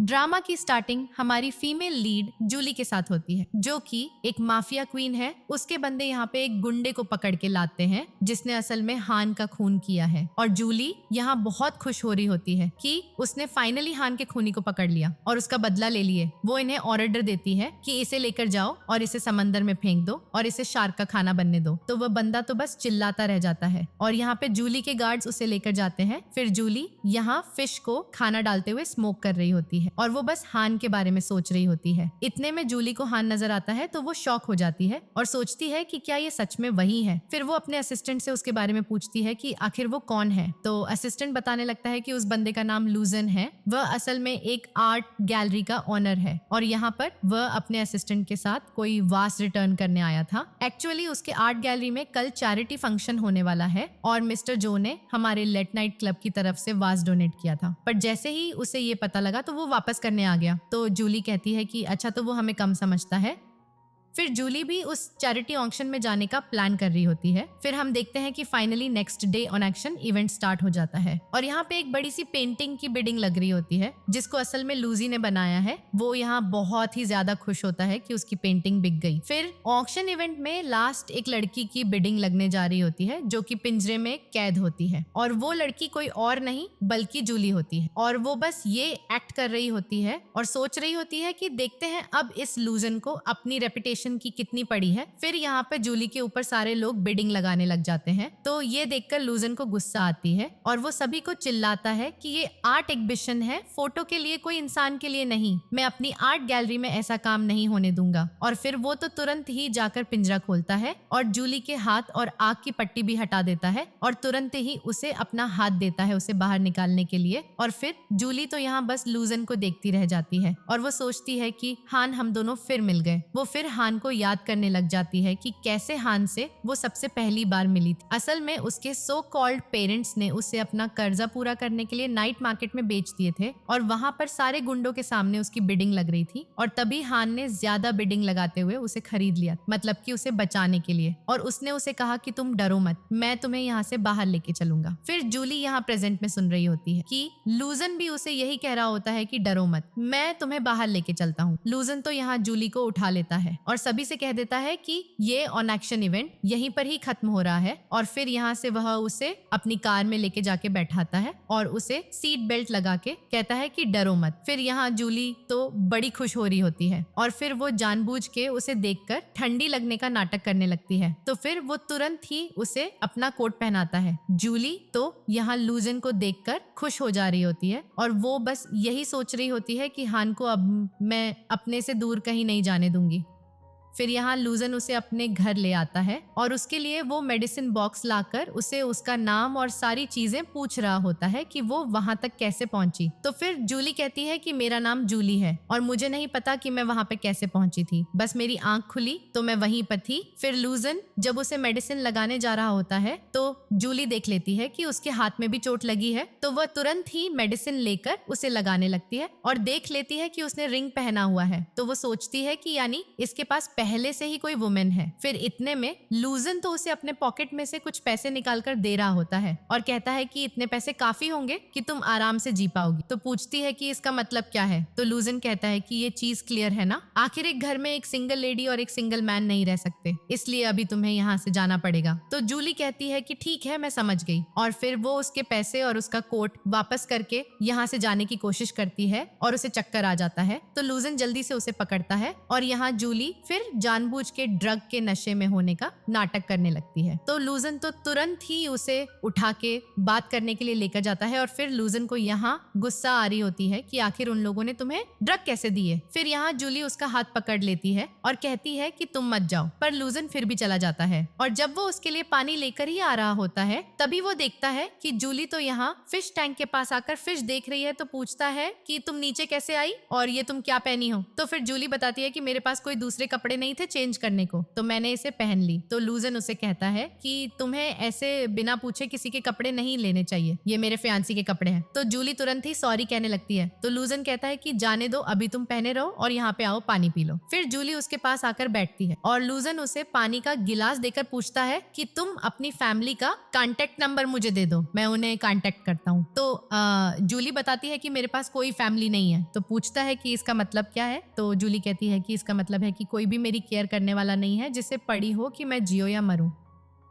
Drama की starting हमारी female lead Jully के साथ होती है, जो कि एक माफिया क्वीन है। उसके बंदे यहाँ पे एक गुंडे को पकड़ के लाते हैं जिसने असल में हान का खून किया है, और जूली यहाँ बहुत खुश हो रही होती है कि उसने फाइनली हान के खूनी को पकड़ लिया और उसका बदला ले लिए। वो इन्हें ऑर्डर देती है कि इसे लेकर जाओ और इसे समंदर में फेंक दो और इसे शार्क का खाना बनने दो। तो वह बंदा तो बस चिल्लाता रह जाता है और यहाँ पे जूली के गार्ड्स उसे लेकर जाते हैं। फिर जूली यहाँ फिश को खाना डालते हुए स्मोक कर रही होती है और वो बस हान के बारे में सोच रही होती है। इतने में जूली को हान नजर आता है तो वो शॉक हो जाती है और सोचती है कि क्या ये सच में वही है। फिर वो अपने असिस्टेंट से उसके बारे में पूछती है कि आखिर वो कौन है। तो असिस्टेंट बताने लगता है कि उस बंदे का नाम लूजन है। वह असल में एक आर्ट गैलरी का ओनर है और यहाँ पर वह अपने असिस्टेंट के साथ कोई वास रिटर्न करने आया था। एक्चुअली उसके आर्ट गैलरी में कल चैरिटी फंक्शन होने वाला है और मिस्टर जो ने हमारे लेट नाइट क्लब की तरफ से वास डोनेट किया था, पर जैसे ही उसे ये पता लगा तो वो वापस करने आ गया। तो जूली कहती है कि अच्छा, तो वो हमें कम समझता है। फिर जूली भी उस चैरिटी ऑक्शन में जाने का प्लान कर रही होती है। फिर हम देखते हैं कि finally next day on action event start हो जाता है और यहाँ पे एक बड़ी सी पेंटिंग की बिडिंग लग रही होती है जिसको असल में लूजी ने बनाया है। वो यहाँ बहुत ही ज्यादा खुश होता है कि उसकी पेंटिंग बिक गई। फिर ऑक्शन इवेंट में लास्ट एक लड़की की बिडिंग लगने जा रही होती है जो कि पिंजरे में कैद होती है और वो लड़की कोई और नहीं बल्कि जूली होती है और वो बस ये एक्ट कर रही होती है और सोच रही होती है कि देखते हैं अब इस लूजन को अपनी रेपुटेशन की कितनी पड़ी है। फिर यहाँ पे जूली के ऊपर सारे लोग बिडिंग लगाने लग जाते हैं। तो ये देखकर लूजन को गुस्सा आती है और वो सभी को चिल्लाता है कि ये आर्ट एग्जिबिशन है, फोटो के लिए, कोई इंसान के लिए नहीं। मैं अपनी आर्ट गैलरी में ऐसा काम नहीं होने दूंगा। और फिर वो तो तुरंत ही जाकर पिंजरा खोलता है और जूली के हाथ और आंख की पट्टी भी हटा देता है और तुरंत ही उसे अपना हाथ देता है उसे बाहर निकालने के लिए। और फिर जूली तो यहाँ बस लूजन को देखती रह जाती है और वो सोचती है कि हान, हम दोनों फिर मिल गए। वो फिर हान को याद करने लग जाती है कि कैसे हान से वो सबसे पहली बार मिली थी। असल में उसके सो कॉल्ड पेरेंट्स ने उसे अपना कर्जा पूरा करने के लिए नाइट मार्केट में बेच दिए थे और वहां पर सारे गुंडों के सामने उसकी बिडिंग लग रही थी और तभी हान ने ज्यादा बिडिंग लगाते हुए उसे खरीद लिया, मतलब कि उसे बचाने के लिए। और उसने उसे कहा कि तुम डरो मत, मैं तुम्हें यहाँ से बाहर लेके चलूंगा। फिर जूली यहाँ प्रेजेंट में सुन रही होती है कि लूजन भी उसे यही कह रहा होता है कि डरो मत, मैं तुम्हें बाहर लेके चलता हूँ। लूजन तो यहाँ जूली को उठा लेता है और सभी से कह देता है कि ये ऑन एक्शन इवेंट यहीं पर ही खत्म हो रहा है। और फिर यहाँ से वह उसे अपनी कार में लेके जाके बैठाता है और उसे सीट बेल्ट लगा के कहता है कि डरो मत। फिर यहाँ जूली तो बड़ी खुश हो रही होती है और फिर वो जानबूझ के उसे देखकर ठंडी लगने का नाटक करने लगती है। तो फिर वो तुरंत ही उसे अपना कोट पहनाता है। जूली तो यहाँ लूजन को देखकर खुश हो जा रही होती है और वो बस यही सोच रही होती है कि हान को अब मैं अपने से दूर कहीं नहीं जाने दूंगी। फिर यहाँ लूजन उसे अपने घर ले आता है और उसके लिए वो मेडिसिन बॉक्स लाकर उसे उसका नाम और सारी चीजें पूछ रहा होता है कि वो वहां तक कैसे पहुंची। तो फिर जूली कहती है कि मेरा नाम जूली है और मुझे नहीं पता कि मैं वहां पे कैसे पहुंची थी, बस मेरी आंख खुली तो मैं वहीं पर थी। फिर लूजन जब उसे मेडिसिन लगाने जा रहा होता है तो जूली देख लेती है कि उसके हाथ में भी चोट लगी है, तो वह तुरंत ही मेडिसिन लेकर उसे लगाने लगती है और देख लेती है कि उसने रिंग पहना हुआ है। तो वो सोचती है कि यानी इसके पास पहले से ही कोई वुमेन है। फिर इतने में लूजन तो उसे अपने पॉकेट में से कुछ पैसे निकालकर दे रहा होता है और कहता है कि इतने पैसे काफी होंगे कि तुम आराम से जी पाओगी। तो पूछती है कि इसका मतलब क्या है। तो लूजन कहता है कि ये चीज क्लियर है ना, आखिर एक घर में एक सिंगल लेडी और एक सिंगल मैन नहीं रह सकते, इसलिए अभी तुम्हें यहाँ से जाना पड़ेगा। तो जूली कहती है कि ठीक है, मैं समझ गई। और फिर वो उसके पैसे और उसका कोट वापस करके यहाँ से जाने की कोशिश करती है और उसे चक्कर आ जाता है। तो लूजन जल्दी से उसे पकड़ता है और यहाँ जूली फिर जानबूझ के ड्रग के नशे में होने का नाटक करने लगती है। तो लूजन तो तुरंत ही उसे उठा के बात करने के लिए लेकर जाता है और फिर लूजन को यहाँ गुस्सा आ रही होती है कि आखिर उन लोगों ने तुम्हें ड्रग कैसे दी है। फिर यहाँ जूली उसका हाथ पकड़ लेती है और कहती है कि तुम मत जाओ, पर लूजन फिर भी चला जाता है। और जब वो उसके लिए पानी लेकर ही आ रहा होता है तभी वो देखता है कि जूली तो यहाँ फिश टैंक के पास आकर फिश देख रही है। तो पूछता है कि तुम नीचे कैसे आई और ये तुम क्या पहनी हो। तो फिर जूली बताती है कि मेरे पास कोई दूसरे कपड़े नहीं थे चेंज करने को, तो मैंने इसे पहन ली। तो लूजन उसे कहता है कि तुम्हें ऐसे बिना पूछे किसी के कपड़े नहीं लेने चाहिए, ये मेरे फियांसी के कपड़े हैं। तो जूली तुरंत ही सॉरी कहने लगती है। तो लूजन कहता है कि जाने दो, अभी तुम पहने रहो और यहाँ पे आओ पानी पी लो। फिर जूली उसके पास आकर बैठती है और लूजन उसे पानी का गिलास देकर पूछता है कि तुम अपनी फैमिली का कांटेक्ट नंबर मुझे दे दो, मैं उन्हें कांटेक्ट करता हूँ। तो जूली बताती है कि मेरे पास कोई फैमिली नहीं है। तो पूछता है कि इसका मतलब क्या है। तो जूली कहती है कि इसका मतलब है कि कोई भी मेरी केयर करने वाला नहीं है जिससे पड़ी हो कि मैं जियो या मरूं।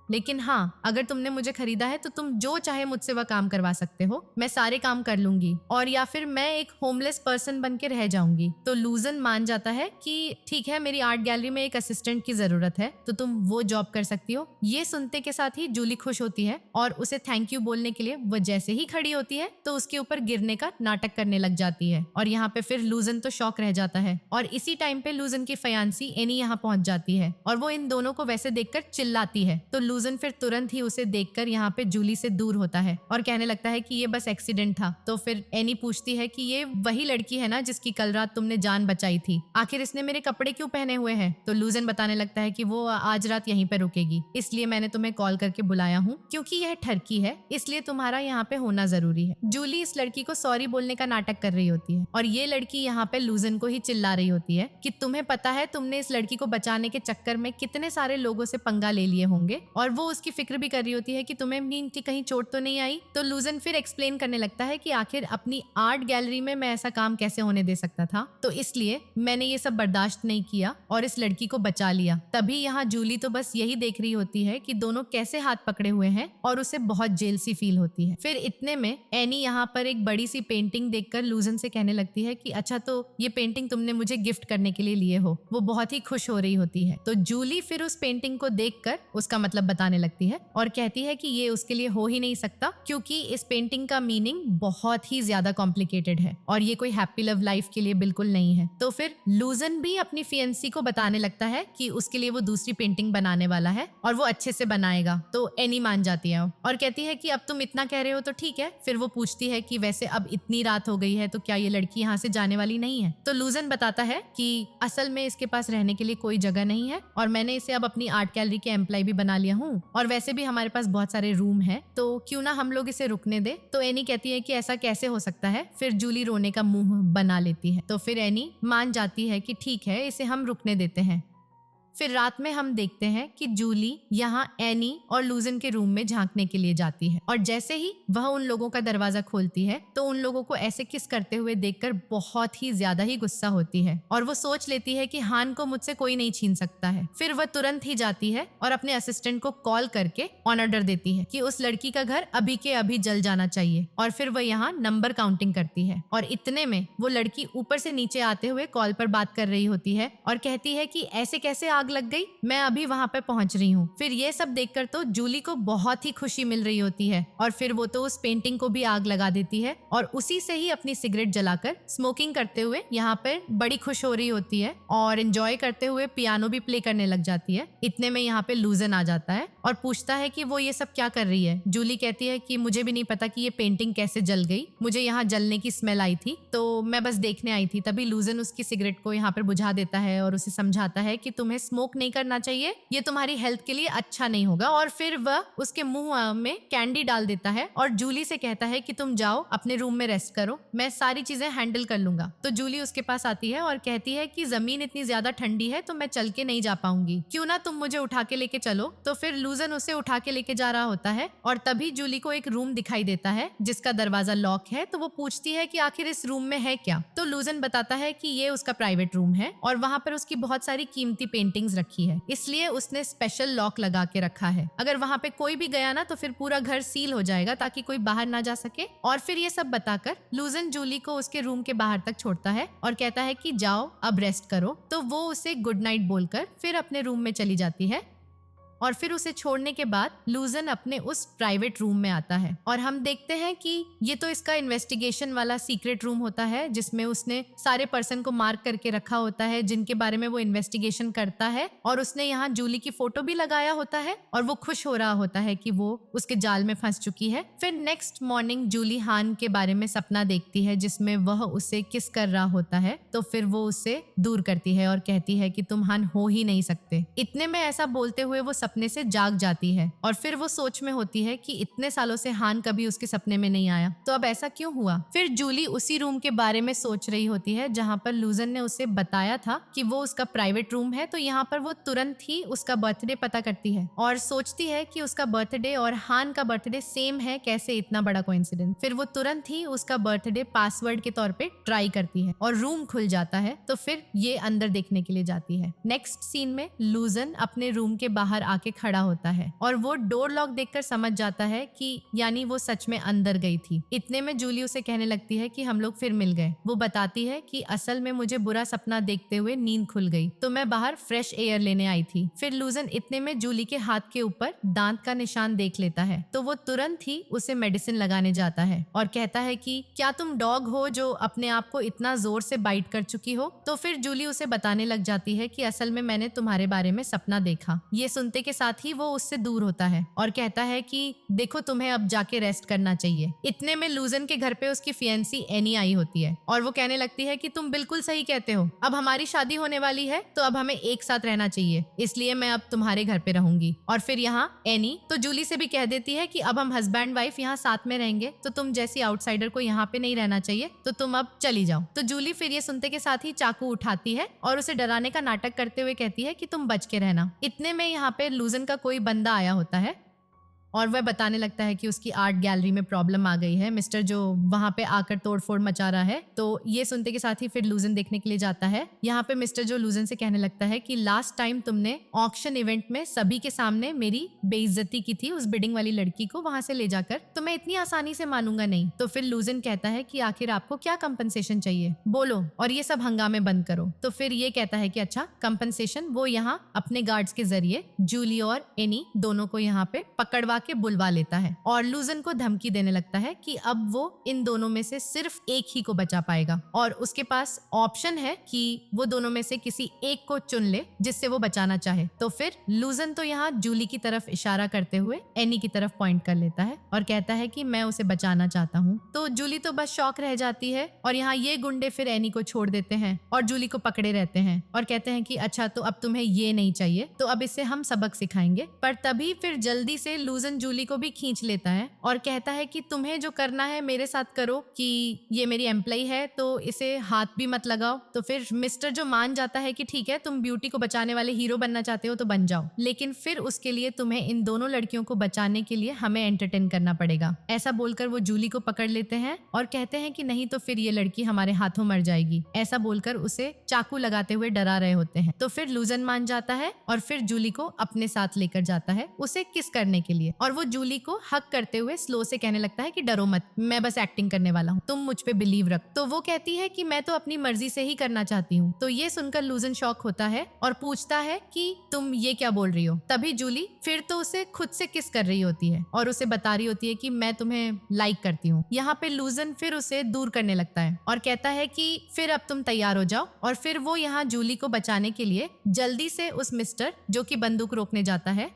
लेकिन हाँ, अगर तुमने मुझे खरीदा है तो तुम जो चाहे मुझसे वह काम करवा सकते हो, मैं सारे काम कर लूंगी, और या फिर मैं एक होमलेस पर्सन बन के रह जाऊंगी। तो लूजन मान जाता है कि ठीक है, मेरी आर्ट गैलरी में एक असिस्टेंट की जरूरत है, तो तुम वो जॉब कर सकती हो। ये सुनते के साथ ही जूली खुश होती है और उसे थैंक यू बोलने के लिए वो जैसे ही खड़ी होती है तो उसके ऊपर गिरने का नाटक करने लग जाती है। और यहाँ पे फिर लूजन तो शॉक रह जाता है। और इसी टाइम पे लूजन की फयांसी एनी यहाँ पहुंच जाती है और वो इन दोनों को वैसे देखकर चिल्लाती है। तो लूजन फिर तुरंत ही उसे देखकर यहाँ पे जूली से दूर होता है और कहने लगता है कि ये बस एक्सीडेंट था। तो फिर एनी पूछती है कि ये वही लड़की है ना जिसकी कल रात तुमने जान बचाई थी, आखिर इसने मेरे कपड़े क्यों पहने हुए हैं। तो लूजन बताने लगता है कि वो आज रात यहीं पे रुकेगी, इसलिए मैंने तुम्हें कॉल करके बुलाया हूँ, क्योंकि यह ठरकी है इसलिए तुम्हारा यहाँ पे होना जरूरी है। जूली इस लड़की को सॉरी बोलने का नाटक कर रही होती है और ये लड़की यहाँ पे लूजन को ही चिल्ला रही होती है कि तुम्हें पता है तुमने इस लड़की को बचाने के चक्कर में कितने सारे लोगों से पंगा ले लिए होंगे, और वो उसकी फिक्र भी कर रही होती है कि तुम्हें भी कहीं चोट तो नहीं आई। तो लूजन फिर एक्सप्लेन करने लगता है कि आखिर अपनी आर्ट गैलरी में मैं ऐसा काम कैसे होने दे सकता था, तो इसलिए मैंने ये सब बर्दाश्त नहीं किया और इस लड़की को बचा लिया। तभी यहाँ जूली तो बस यही देख रही होती है कि दोनों कैसे हाथ पकड़े हुए हैं और उसे बहुत जेल सी फील होती है। फिर इतने में एनी यहाँ पर एक बड़ी सी पेंटिंग देखकर लूजन से कहने लगती है कि अच्छा, तो ये पेंटिंग तुमने मुझे गिफ्ट करने के लिए लिए हो। वो बहुत ही खुश हो रही होती है। तो जूली फिर उस पेंटिंग को देखकर उसका मतलब बताने लगती है और कहती है कि ये उसके लिए हो ही नहीं सकता, क्योंकि इस पेंटिंग का मीनिंग बहुत ही ज्यादा कॉम्प्लिकेटेड है और ये कोई हैप्पी लव लाइफ के लिए बिल्कुल नहीं है। तो फिर लूजन भी अपनी फियंसी को बताने लगता है कि उसके लिए वो दूसरी पेंटिंग बनाने वाला है और वो अच्छे से बनाएगा। तो एनी मान जाती है और कहती है कि अब तुम इतना कह रहे हो तो ठीक है। फिर वो पूछती है कि वैसे अब इतनी रात हो गई है तो क्या ये लड़की यहाँ से जाने वाली नहीं है। तो लूजन बताता है कि असल में इसके पास रहने के लिए कोई जगह नहीं है और मैंने इसे अब अपनी आर्ट गैलरी के एम्प्लॉय भी बना लिया हूँ, और वैसे भी हमारे पास बहुत सारे रूम है, तो क्यों ना हम लोग इसे रुकने दे। तो एनी कहती है कि ऐसा कैसे हो सकता है। फिर जूली रोने का मुंह बना लेती है। तो फिर एनी मान जाती है कि ठीक है, इसे हम रुकने देते हैं। फिर रात में हम देखते हैं कि जूली यहाँ एनी और लूजन के रूम में झांकने के लिए जाती है और जैसे ही वह उन लोगों का दरवाजा खोलती है तो उन लोगों को ऐसे किस करते हुए देखकर बहुत ही ज्यादा ही गुस्सा होती है और वो सोच लेती है कि हान को मुझसे कोई नहीं छीन सकता है। फिर वह तुरंत ही जाती है और अपने असिस्टेंट को कॉल करके ऑर्डर देती है कि उस लड़की का घर अभी के अभी जल जाना चाहिए, और फिर वह यहाँ नंबर काउंटिंग करती है। और इतने में वो लड़की ऊपर से नीचे आते हुए कॉल पर बात कर रही होती है और कहती है कि ऐसे कैसे आग लग गई, मैं अभी वहां पे पहुंच रही हूँ। फिर ये सब देखकर तो जूली को बहुत ही खुशी मिल रही होती है और फिर वो तो उस पेंटिंग को भी आग लगा देती है और उसी से ही अपनी सिगरेट जलाकर स्मोकिंग करते हुए यहाँ पर बड़ी खुश हो रही होती है और एंजॉय करते हुए पियानो भी प्ले करने लग जाती है। इतने में यहाँ पे लूजन आ जाता है और पूछता है कि वो ये सब क्या कर रही है। जूली कहती है कि मुझे भी नहीं पता कि ये पेंटिंग कैसे जल गई, मुझे यहाँ जलने की स्मेल आई थी तो मैं बस देखने आई थी। तभी लूजन उसकी सिगरेट को यहाँ पर बुझा देता है और उसे समझाता है कि तुम्हें स्मोक नहीं करना चाहिए, ये तुम्हारी हेल्थ के लिए अच्छा नहीं होगा। और फिर वह उसके मुंह में कैंडी डाल देता है और जूली से कहता है कि तुम जाओ अपने रूम में रेस्ट करो, मैं सारी चीजें हैंडल कर लूंगा। तो जूली उसके पास आती है और कहती है कि जमीन इतनी ज्यादा ठंडी है तो मैं चल के नहीं जा पाऊंगी, क्यों ना तुम मुझे उठा के लेके चलो। तो फिर लूजन उसे उठा के लेके जा रहा होता है और तभी जूली को एक रूम दिखाई देता है जिसका दरवाजा लॉक है। तो वो पूछती है कि आखिर इस रूम में है क्या। तो लूजन बताता है कि ये उसका प्राइवेट रूम है और वहां पर उसकी बहुत सारी कीमती पेंटिंग्स रखी है, इसलिए उसने स्पेशल लॉक लगा के रखा है। अगर वहां पे कोई भी गया ना तो फिर पूरा घर सील हो जाएगा ताकि कोई बाहर ना जा सके। और फिर ये सब बताकर लूजन जूली को उसके रूम के बाहर तक छोड़ता है और कहता है कि जाओ अब रेस्ट करो। तो वो उसे गुड नाइट बोलकर फिर अपने रूम में चली जाती है और फिर उसे छोड़ने के बाद लूजन अपने उस प्राइवेट रूम में आता है और हम देखते हैं कि ये तो इसका इन्वेस्टिगेशन वाला सीक्रेट रूम होता है जिसमें उसने सारे पर्सन को मार्क करके रखा होता है जिनके बारे में वो इन्वेस्टिगेशन करता है, और उसने यहाँ जूली की फोटो भी लगाया होता है और वो खुश हो रहा होता है कि वो उसके जाल में फंस चुकी है। फिर नेक्स्ट मॉर्निंग जूली हान के बारे में सपना देखती है जिसमें वह उसे किस कर रहा होता है, तो फिर वो उससे दूर करती है और कहती है कि तुम हान हो ही नहीं सकते। इतने में ऐसा बोलते हुए वो सपने से जाग जाती है और फिर वो सोच में होती है कि इतने सालों से हान कभी उसके सपने में नहीं आया, तो अब ऐसा क्यों हुआ। फिर जूली उसी रूम के बारे में सोच रही होती है जहाँ पर लूजन ने उसे बताया था कि वो उसका प्राइवेट रूम है, तो यहाँ पर वो तुरंत ही उसका बर्थडे पता करती है और सोचती है कि उसका बर्थडे और हान का बर्थडे सेम है, कैसे इतना बड़ा कोइंसिडेंस। फिर वो तुरंत ही उसका बर्थडे पासवर्ड के तौर पे ट्राई करती है और रूम खुल जाता है, तो फिर ये अंदर देखने के लिए जाती है। नेक्स्ट सीन में लूजन अपने रूम के बाहर आके खड़ा होता है और वो डोर लॉक देखकर समझ जाता है कि यानी वो सच में अंदर गई थी। इतने में जूली उसे कहने लगती है कि हम लोग फिर मिल गए। वो बताती है कि असल में मुझे बुरा सपना देखते हुए नींद खुल गई, तो मैं बाहर फ्रेश एयर लेने आई थी। फिर लूजन इतने में जूली के हाथ के ऊपर दांत का निशान देख लेता है, तो वो तुरंत ही उसे मेडिसिन लगाने जाता है और कहता है कि क्या तुम डॉग हो जो अपने आप को इतना जोर से बाइट कर चुकी हो। तो फिर जूली उसे बताने लग जाती है कि असल में मैंने तुम्हारे बारे में सपना देखा। ये सुनते के साथ ही वो उससे दूर होता है और कहता है कि देखो तुम्हें अब जाके रेस्ट करना चाहिए। इतने में लूजन के घर पे उसकी फियंसी एनी आई होती है और वो कहने लगती है कि तुम बिल्कुल सही कहते हो, अब हमारी शादी होने वाली है तो अब हमें एक साथ रहना चाहिए, इसलिए मैं अब तुम्हारे घर पे रहूंगी। और फिर यहाँ एनी तो जूली से भी कह देती है कि अब हम हस्बैंड वाइफ यहाँ साथ में रहेंगे, तो तुम जैसी आउटसाइडर को यहाँ पे नहीं रहना चाहिए, तो तुम अब चली जाओ। तो जूली फिर ये सुनते के साथ ही चाकू उठाती है और उसे डराने का नाटक करते हुए कहती है कि तुम बच के रहना। इतने में यहाँ पे लूजन का कोई बंदा आया होता है और वह बताने लगता है कि उसकी आर्ट गैलरी में प्रॉब्लम आ गई है, मिस्टर जो वहां पे आकर तोड़फोड़ मचा रहा है। तो ये सुनते के साथ ही फिर लूजन देखने के लिए जाता है। यहाँ पे मिस्टर जो लूजन से कहने लगता है कि लास्ट टाइम तुमने ऑक्शन इवेंट में सभी के सामने मेरी बेइज्जती की थी उस बिडिंग वाली लड़की को वहां से ले जाकर, तो मैं इतनी आसानी से मानूंगा नहीं। तो फिर लूजन कहता है कि आखिर आपको क्या कंपनसेशन चाहिए, बोलो और ये सब हंगामे बंद करो। तो फिर ये कहता है कि अच्छा कंपनसेशन, वो यहाँ अपने गार्ड्स के जरिए जूली और एनी दोनों को यहाँ पे पकड़वा के बुलवा लेता है और लूजन को धमकी देने लगता है कि अब वो इन दोनों में से सिर्फ एक ही को बचा पाएगा और उसके पास ऑप्शन है कि वो दोनों में से किसी एक को चुन ले जिससे वो बचाना चाहे। तो फिर लूजन तो यहाँ जूली की तरफ इशारा करते हुए एनी की तरफ पॉइंट कर लेता है और कहता है कि मैं उसे बचाना चाहता हूँ। तो जूली तो बस शॉक रह जाती है और यहाँ ये गुंडे फिर एनी को छोड़ देते हैं और जूली को पकड़े रहते हैं और कहते हैं कि अच्छा तो अब तुम्हें ये नहीं चाहिए, तो अब इसे हम सबक सिखाएंगे। पर तभी फिर जल्दी से लूजन जूली को भी खींच लेता है और कहता है कि तुम्हें जो करना है मेरे साथ करो, कि ये मेरी एम्प्लॉय है तो इसे हाथ भी मत लगाओ। तो फिर मिस्टर जो मान जाता है कि ठीक है तुम ब्यूटी को बचाने वाले हीरो बनना चाहते हो तो बन जाओ, लेकिन फिर उसके लिए तुम्हें इन दोनों लड़कियों को बचाने के लिए हमें एंटरटेन करना पड़ेगा। ऐसा बोलकर वो जूली को पकड़ लेते हैं और कहते हैं कि नहीं तो फिर ये लड़की हमारे हाथों मर जाएगी। ऐसा बोलकर उसे चाकू लगाते हुए डरा रहे होते हैं। तो फिर लूजन मान जाता है और फिर जूली को अपने साथ लेकर जाता है उसे किस करने के लिए, और वो जूली को हक करते हुए स्लो से कहने लगता है कि डरो मत, मैं बस एक्टिंग करने वाला हूँ, तुम मुझ पे बिलीव रख। तो वो कहती है कि मैं तो अपनी मर्जी से ही करना चाहती हूँ। तो ये सुनकर लूजन शॉक होता है और पूछता है कि तुम ये क्या बोल रही हो। तभी जूली फिर तो उसे खुद से किस कर रही होती है और उसे बता रही होती है कि मैं तुम्हें लाइक करती हूँ। यहाँ पे लूजन फिर उसे दूर करने लगता है और कहता है कि फिर अब तुम तैयार हो जाओ। और फिर वो यहाँ जूली को बचाने के लिए जल्दी से उस मिस्टर जो कि बंदूक रोकने जाता है,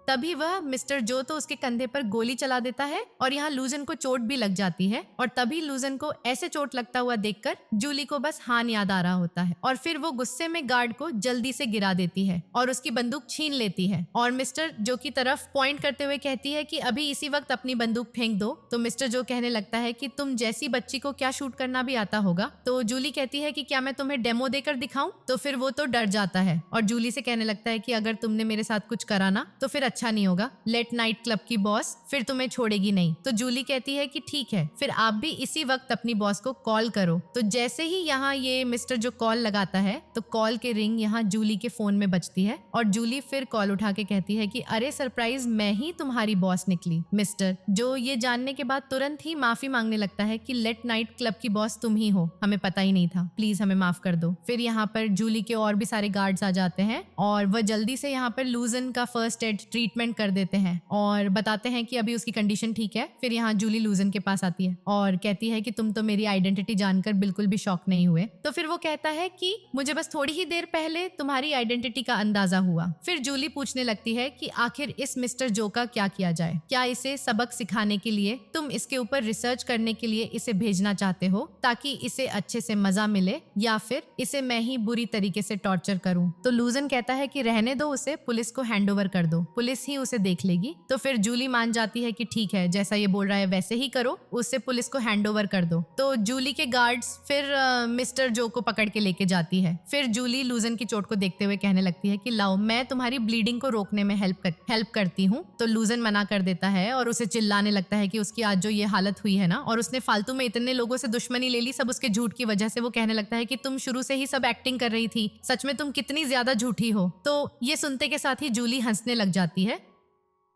तभी वह मिस्टर जो तो उसके कंधे पर गोली चला देता है और यहाँ लूजन को चोट भी लग जाती है। और तभी लूजन को ऐसे चोट लगता हुआ देखकर जूली को बस हान याद आ रहा होता है और फिर वो गुस्से में गार्ड को जल्दी से गिरा देती है और उसकी बंदूक छीन लेती है और मिस्टर जो की तरफ पॉइंट करते हुए कहती है कि अभी इसी वक्त अपनी बंदूक फेंक दो। तो मिस्टर जो कहने लगता है कि तुम जैसी बच्ची को क्या शूट करना भी आता होगा। तो जूली कहती है कि क्या मैं तुम्हें डेमो देकर दिखाऊं। तो फिर वो तो डर जाता है और जूली से कहने लगता है कि अगर तुमने मेरे साथ कुछ करा ना तो फिर अच्छा अच्छा नहीं होगा, लेट नाइट क्लब की बॉस फिर तुम्हें छोड़ेगी नहीं। तो जूली कहती है कि ठीक है, फिर आप भी इसी वक्त अपनी बॉस को कॉल करो। तो जैसे ही यहाँ ये मिस्टर जो कॉल लगाता है तो कॉल के रिंग यहाँ जूली के फोन में बजती है और जूली फिर कॉल उठा के कहती है कि अरे सरप्राइज, मैं ही तुम्हारी बॉस निकली। मिस्टर जो ये जानने के बाद तुरंत ही माफी मांगने लगता है कि लेट नाइट क्लब की बॉस तुम ही हो, हमें पता ही नहीं था, प्लीज हमें माफ कर दो। फिर यहाँ पर जूली के और भी सारे गार्ड्स आ जाते हैं और वह जल्दी से यहाँ पर लूजन का फर्स्ट एड ट्रीटमेंट कर देते हैं और बताते हैं कि अभी उसकी कंडीशन ठीक है। फिर यहाँ जूली लूजन के पास आती है और कहती है कि तुम तो मेरी आइडेंटिटी जानकर बिल्कुल भी शॉक नहीं हुए। तो फिर वो कहता है कि मुझे बस थोड़ी ही देर पहले तुम्हारी आइडेंटिटी का अंदाजा हुआ। फिर जूली पूछने लगती है कि आखिर इस मिस्टर जो का क्या किया जाए, क्या इसे सबक सिखाने के लिए तुम इसके ऊपर रिसर्च करने के लिए इसे भेजना चाहते हो ताकि इसे अच्छे से मजा मिले, या फिर इसे मैं ही बुरी तरीके से टॉर्चर करूं। तो लूजन कहता है कि रहने दो उसे, पुलिस को हैंडओवर कर दो, पुलिस ही उसे देख लेगी। तो फिर जूली मान जाती है कि ठीक है, जैसा ये बोल रहा है वैसे ही करो, उससे पुलिस को हैंडओवर कर दो। तो जूली के गार्ड्स फिर मिस्टर जो को पकड़ के लेके जाती है। फिर जूली लूजन की चोट को देखते हुए कहने लगती है कि लाओ, मैं तुम्हारी ब्लीडिंग को रोकने में हेल्प करती हूँ। तो लूजन मना कर देता है और उसे चिल्लाने लगता है कि उसकी आज जो ये हालत हुई है ना, और उसने फालतू में इतने लोगों से दुश्मनी ले ली सब उसके झूठ की वजह से। वो कहने लगता है कि तुम शुरू से ही सब एक्टिंग कर रही थी, सच में तुम कितनी ज्यादा झूठी हो। तो ये सुनते के साथ ही जूली हंसने लग जाती है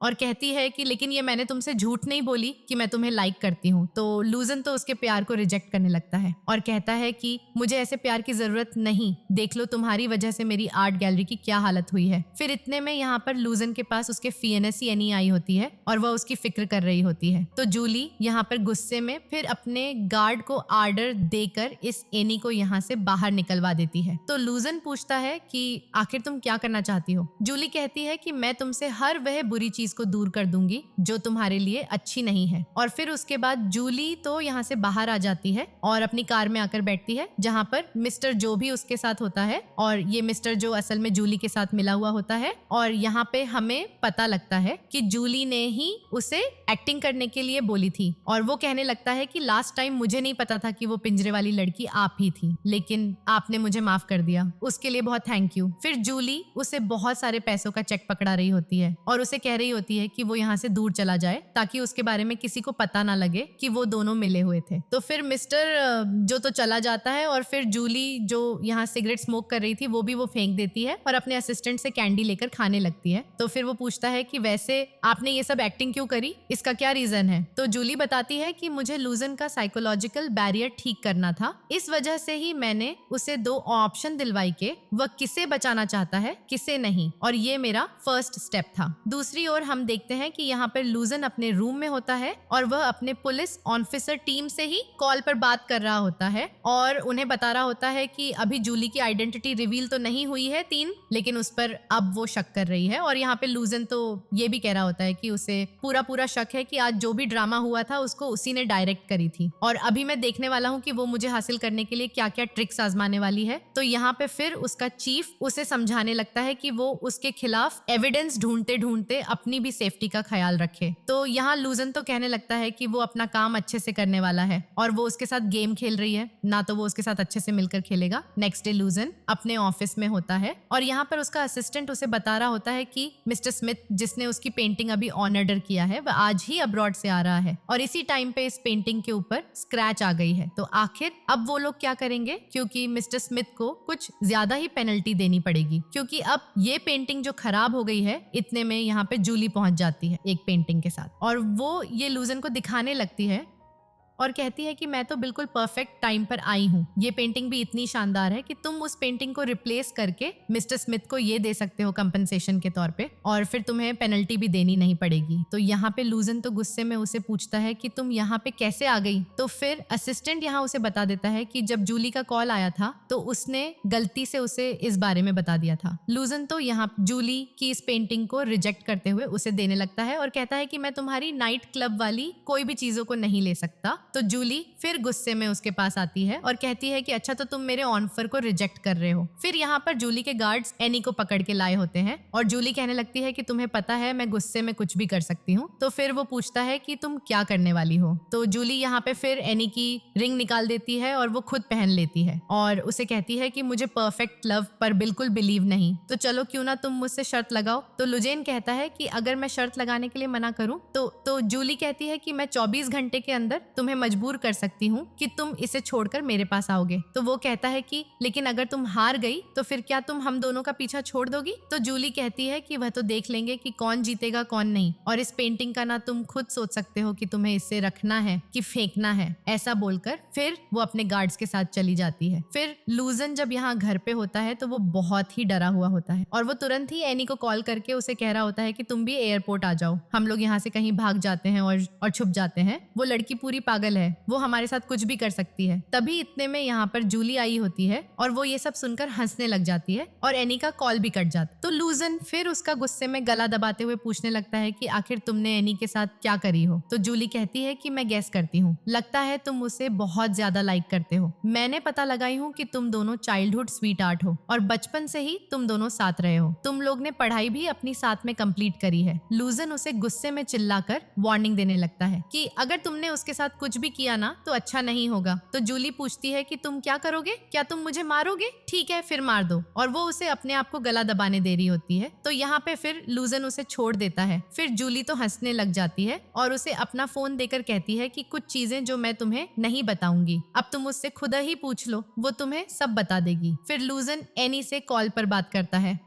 और कहती है कि लेकिन ये मैंने तुमसे झूठ नहीं बोली कि मैं तुम्हें लाइक करती हूँ। तो लूजन तो उसके प्यार को रिजेक्ट करने लगता है और कहता है कि मुझे ऐसे प्यार की जरूरत नहीं, देख लो तुम्हारी वजह से मेरी आर्ट गैलरी की क्या हालत हुई है। फिर इतने में यहाँ पर लूजन के पास उसके फियनेसी एनी आई होती है और वह उसकी फिक्र कर रही होती है। तो जूली यहाँ पर गुस्से में फिर अपने गार्ड को आर्डर देकर इस एनी को यहाँ से बाहर निकलवा देती है। तो लूजन पूछता है कि आखिर तुम क्या करना चाहती हो। जूली कहती है कि मैं तुमसे हर वह बुरी चीज को दूर कर दूंगी जो तुम्हारे लिए अच्छी नहीं है। और फिर उसके बाद जूली तो यहाँ से बाहर आ जाती है और अपनी कार में आकर बैठती है, जहाँ पर मिस्टर जो भी उसके साथ होता है और ये मिस्टर जो असल में जूली के साथ मिला हुआ होता है। और यहाँ पे हमें पता लगता है कि जूली ने ही उसे एक्टिंग करने के लिए बोली थी और वो कहने लगता है कि लास्ट टाइम मुझे नहीं पता था कि वो पिंजरे वाली लड़की आप ही थी, लेकिन आपने मुझे माफ कर दिया, उसके लिए बहुत थैंक यू। फिर जूली उसे बहुत सारे पैसों का चेक पकड़ा रही होती है और उसे कह रही होती है कि वो यहाँ से दूर चला जाए ताकि उसके बारे में किसी को पता ना लगे कि वो दोनों मिले हुए थे। तो फिर मिस्टर जो तो चला जाता है और फिर जूली जो यहाँ सिगरेट स्मोक कर रही थी वो फेंक देती है और अपने असिस्टेंट से कैंडी लेकर खाने लगती है। तो फिर वो पूछता है कि वैसे आपने ये सब एक्टिंग क्यों करी, इसका क्या रीजन है। तो जूली बताती है कि मुझे लूजन का साइकोलॉजिकल बैरियर ठीक करना था, इस वजह से ही मैंने उसे 2 ऑप्शन दिलवाई के वह किसे बचाना चाहता है किसे नहीं, और ये मेरा फर्स्ट स्टेप था। दूसरी ओर हम देखते हैं कि यहाँ पर लूजन अपने रूम में होता है और वह अपने पुलिस ऑफिसर टीम से ही कॉल पर बात कर रहा होता है और उन्हें बता रहा होता है कि अभी जूली की आइडेंटिटी रिवील तो नहीं हुई है 3, लेकिन उस पर अब वो शक कर रही है। और यहाँ पे लूजन तो ये भी कह रहा होता है कि उसे पूरा शक है कि आज जो भी ड्रामा हुआ था उसको उसी ने डायरेक्ट करी थी और अभी मैं देखने वाला हूँ कि वो मुझे हासिल करने के लिए क्या क्या ट्रिक्स आजमाने वाली है। तो यहाँ पे फिर उसका चीफ उसे समझाने लगता है कि वो उसके खिलाफ एविडेंस ढूंढते ढूंढते अपनी भी सेफ्टी का ख्याल रखे। तो यहाँ लूजन तो कहने लगता है कि वो अपना काम अच्छे से करने वाला है और वो उसके साथ गेम खेल रही है ना, तो वो उसके साथ अच्छे से मिलकर खेलेगा। नेक्स्ट डे लूजन अपने ऑफिस में होता है और यहाँ पर उसका असिस्टेंट उसे बता रहा होता है कि मिस्टर स्मिथ जिसने उसकी पेंटिंग अभी ऑन ऑर्डर किया है वह आज ही अब्रॉड से आ रहा है और इसी टाइम पे इस पेंटिंग के ऊपर स्क्रैच आ गई है। तो आखिर अब वो लोग क्या करेंगे, क्योंकि मिस्टर स्मिथ को कुछ ज्यादा ही पेनल्टी देनी पड़ेगी, क्योंकि अब ये पेंटिंग जो खराब हो गई है, इतने में यहाँ पे जूली पहुंच जाती है एक पेंटिंग के साथ और वो ये लूजन को दिखाने लगती है और कहती है कि मैं तो बिल्कुल परफेक्ट टाइम पर आई हूँ, ये पेंटिंग भी इतनी शानदार है कि तुम उस पेंटिंग को रिप्लेस करके मिस्टर स्मिथ को ये दे सकते हो कंपनसेशन के तौर पे और फिर तुम्हें पेनल्टी भी देनी नहीं पड़ेगी। तो यहाँ पे लूजन तो गुस्से में उसे पूछता है कि तुम यहाँ पे कैसे आ गई। तो फिर असिस्टेंट यहाँ उसे बता देता है कि जब जूली का कॉल आया था तो उसने गलती से उसे इस बारे में बता दिया था। लूजन तो यहाँ जूली की इस पेंटिंग को रिजेक्ट करते हुए उसे देने लगता है और कहता है कि मैं तुम्हारी नाइट क्लब वाली कोई भी चीजों को नहीं ले सकता, तो जूली फिर गुस्से में उसके पास आती है और कहती है कि अच्छा तो तुम मेरे ऑफर को रिजेक्ट कर रहे हो। फिर यहाँ पर जूली के गार्ड्स एनी को पकड़ के लाए होते हैं और जूली कहने लगती है कि तुम्हें पता है मैं गुस्से में कुछ भी कर सकती हूँ। तो फिर वो पूछता है कि तुम क्या करने वाली हो। तो जूली यहाँ पे फिर एनी की रिंग निकाल देती है और वो खुद पहन लेती है और उसे कहती है कि मुझे परफेक्ट लव पर बिल्कुल बिलीव नहीं, तो चलो क्यों ना तुम मुझसे शर्त लगाओ। तो लुजेन कहता है कि अगर मैं शर्त लगाने के लिए मना करूं तो जूली कहती है कि मैं 24 घंटे के अंदर तुम्हें मजबूर कर सकती हूँ कि तुम इसे छोड़कर मेरे पास आओगे। तो वो कहता है कि लेकिन अगर तुम हार गई तो फिर क्या तुम हम दोनों का पीछा छोड़ दोगी। तो जूली कहती है कि वह तो देख लेंगे कि कौन जीतेगा कौन नहीं, और इस पेंटिंग का ना तुम खुद सोच सकते हो कि तुम्हें इससे रखना है कि फेंकना है। ऐसा बोलकर फिर वो अपने गार्ड्स के साथ चली जाती है। फिर लूजन जब यहाँ घर पे होता है तो वो बहुत ही डरा हुआ होता है और वो तुरंत ही एनी को कॉल करके उसे कह रहा होता है कि तुम भी एयरपोर्ट आ जाओ, हम लोग यहाँ से कहीं भाग जाते हैं और छुप जाते हैं। वो लड़की पूरी पागल है, वो हमारे साथ कुछ भी कर सकती है। तभी इतने में यहाँ पर जूली आई होती है और वो ये सब सुनकर हंसने लग जाती है और एनी का कॉल भी कट जाता है। तो लूजन फिर उसका गुस्से में गला दबाते हुए पूछने लगता है कि आखिर तुमने एनी के साथ क्या करी हो। तो जूली कहती है कि मैं गेस करती हूँ, लगता है तुम उसे बहुत ज्यादा लाइक करते हो। मैंने पता लगाई हूँ कि तुम दोनों चाइल्डहुड स्वीट आर्ट हो और बचपन से ही तुम दोनों साथ रहे हो। तुम लोग ने पढ़ाई भी अपनी साथ में कंप्लीट करी है। लूजन उसे गुस्से में चिल्लाकर वार्निंग देने लगता है कि अगर तुमने उसके साथ कुछ भी किया ना तो अच्छा नहीं होगा। तो जूली पूछती है कि तुम क्या करोगे, क्या तुम मुझे मारोगे? ठीक है फिर मार दो। और वो उसे अपने आप को गला दबाने दे रही होती है। तो यहाँ पे फिर लूजन उसे छोड़ देता है। फिर जूली तो हंसने लग जाती है और उसे अपना फोन देकर कहती है कि कुछ चीजें जो मैं तुम्हें नहीं बताऊंगी, अब तुम उससे खुद ही पूछ लो, वो तुम्हें सब बता देगी। फिर लूजन एनी से कॉल पर बात करता है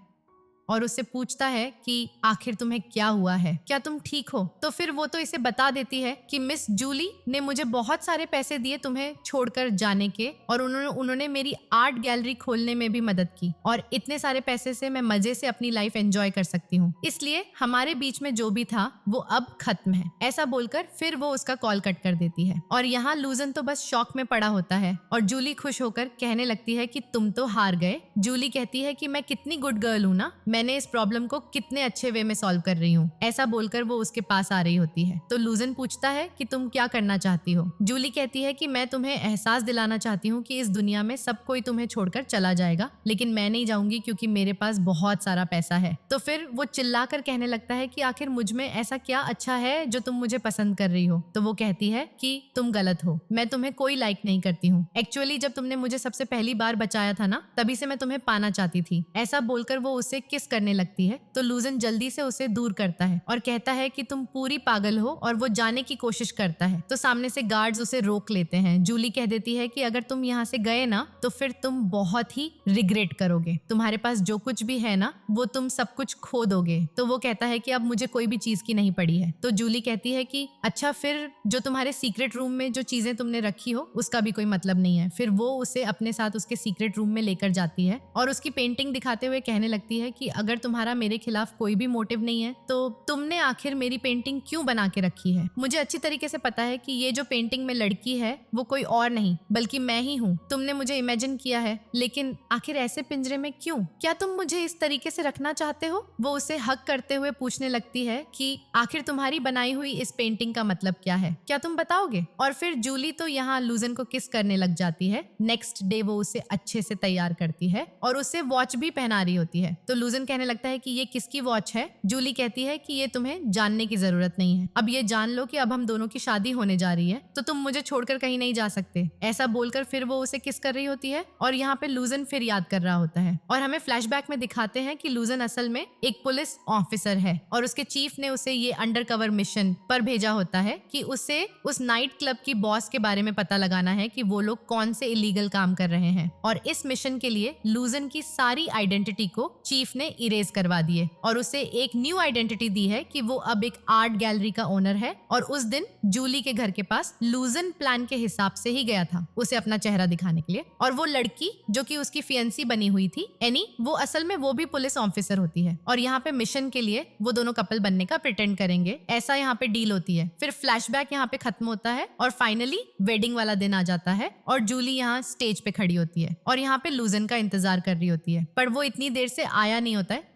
और उससे पूछता है कि आखिर तुम्हें क्या हुआ है, क्या तुम ठीक हो। तो फिर वो तो इसे बता देती है कि मिस जूली ने मुझे बहुत सारे पैसे दिए तुम्हें छोड़कर जाने के, और उन्होंने मेरी आर्ट गैलरी खोलने में भी मदद की, और इतने सारे पैसे से मैं मजे से अपनी लाइफ एंजॉय कर सकती हूँ, इसलिए हमारे बीच में जो भी था वो अब खत्म है। ऐसा बोलकर फिर वो उसका कॉल कट कर देती है और यहाँ लूजन तो बस शॉक में पड़ा होता है और जूली खुश होकर कहने लगती है कि तुम तो हार गए। जूली कहती है कि मैं कितनी गुड गर्ल हूँ ना, मैंने इस प्रॉब्लम को कितने अच्छे वे में सॉल्व कर रही हूँ। ऐसा बोलकर वो उसके पास आ रही होती है। तो लूजन पूछता है कि तुम क्या करना चाहती हो। जूली कहती है कि मैं तुम्हें एहसास दिलाना चाहती हूँ कि इस दुनिया में सब कोई तुम्हें छोड़कर चला जाएगा, लेकिन मैं नहीं जाऊंगी क्योंकि मेरे पास बहुत सारा पैसा है। तो फिर वो चिल्लाकर कहने लगता है कि आखिर मुझ में ऐसा क्या अच्छा है जो तुम मुझे पसंद कर रही हो। तो वो कहती है कि तुम गलत हो, मैं तुम्हें कोई लाइक नहीं करती हूँ। एक्चुअली जब तुमने मुझे सबसे पहली बार बचाया था ना, तभी से मैं तुम्हें पाना चाहती थी। ऐसा बोलकर वो उसे किस करने लगती है। तो लूजन जल्दी से उसे दूर करता है और कहता है कि तुम पूरी पागल हो, और वो जाने की कोशिश करता है। तो सामने से गार्ड्स उसे रोक लेते हैं। जूली कह देती है कि अगर तुम यहाँ से गए ना तो फिर तुम बहुत ही रिग्रेट करोगे, तुम्हारे पास जो कुछ भी है ना वो तुम सब कुछ खो दोगे। तो वो कहता है कि अब मुझे कोई भी चीज की नहीं पड़ी है। तो जूली कहती है कि अच्छा फिर जो तुम्हारे सीक्रेट रूम में जो चीजें तुमने रखी हो उसका भी कोई मतलब नहीं है। फिर वो उसे अपने साथ उसके सीक्रेट रूम में लेकर जाती है और उसकी पेंटिंग दिखाते हुए कहने लगती है कि अगर तुम्हारा मेरे खिलाफ कोई भी मोटिव नहीं है तो तुमने आखिर मेरी पेंटिंग क्यों बना के रखी है। मुझे अच्छी तरीके से पता है कि ये जो पेंटिंग में लड़की है वो कोई और नहीं बल्कि मैं ही हूँ। तुमने मुझे इमेजिन किया है, लेकिन आखिर ऐसे पिंजरे में क्यों? क्या तुम मुझे इस तरीके से रखना चाहते हो? वो उसे हक करते हुए पूछने लगती है कि आखिर तुम्हारी बनाई हुई इस पेंटिंग का मतलब क्या है, क्या तुम बताओगे? और फिर जूली तो यहाँ लूजन को किस करने लग जाती है। नेक्स्ट डे वो उसे अच्छे से तैयार करती है और उसे वॉच भी पहना रही होती है। तो लूजन कहने लगता है कि ये किसकी वॉच है? जूली कहती है कि ये तुम्हें जानने की जरूरत नहीं है, अब ये जान लो कि अब हम दोनों की शादी होने जा रही है, तो तुम मुझे छोड़कर कहीं नहीं जा सकते। ऐसा बोलकर फिर वो उसे किस कर रही होती है और यहाँ पे लूजन फिर याद कर रहा होता है और हमें फ्लैशबैक में दिखाते हैं कि लूजन असल में एक पुलिस ऑफिसर है और उसके चीफ ने उसे ये अंडरकवर मिशन पर भेजा होता है कि उसे उस नाइट क्लब की बॉस के बारे में पता लगाना है कि वो लोग कौन से इलीगल काम कर रहे हैं। और इस मिशन के लिए लूजन की सारी आइडेंटिटी को चीफ ने इरेज करवा दिए और उसे एक न्यू आइडेंटिटी दी है कि वो अब एक आर्ट गैलरी का ओनर है। और उस दिन जूली के घर के पास लूजन प्लान के हिसाब से ही गया था उसे अपना चेहरा दिखाने के लिए। और वो लड़की जो कि उसकी फियंसी बनी हुई थी एनी, वो असल में वो भी पुलिस ऑफिसर होती है और यहाँ पे मिशन के लिए वो दोनों कपल बनने का प्रिटेंड करेंगे, ऐसा यहाँ पे डील होती है। फिर फ्लैशबैक यहाँ पे खत्म होता है और फाइनली वेडिंग वाला दिन आ जाता है और जूली यहाँ स्टेज पे खड़ी होती है और यहाँ पे लूजन का इंतजार कर रही होती है, पर वो इतनी देर से आया नहीं होता है।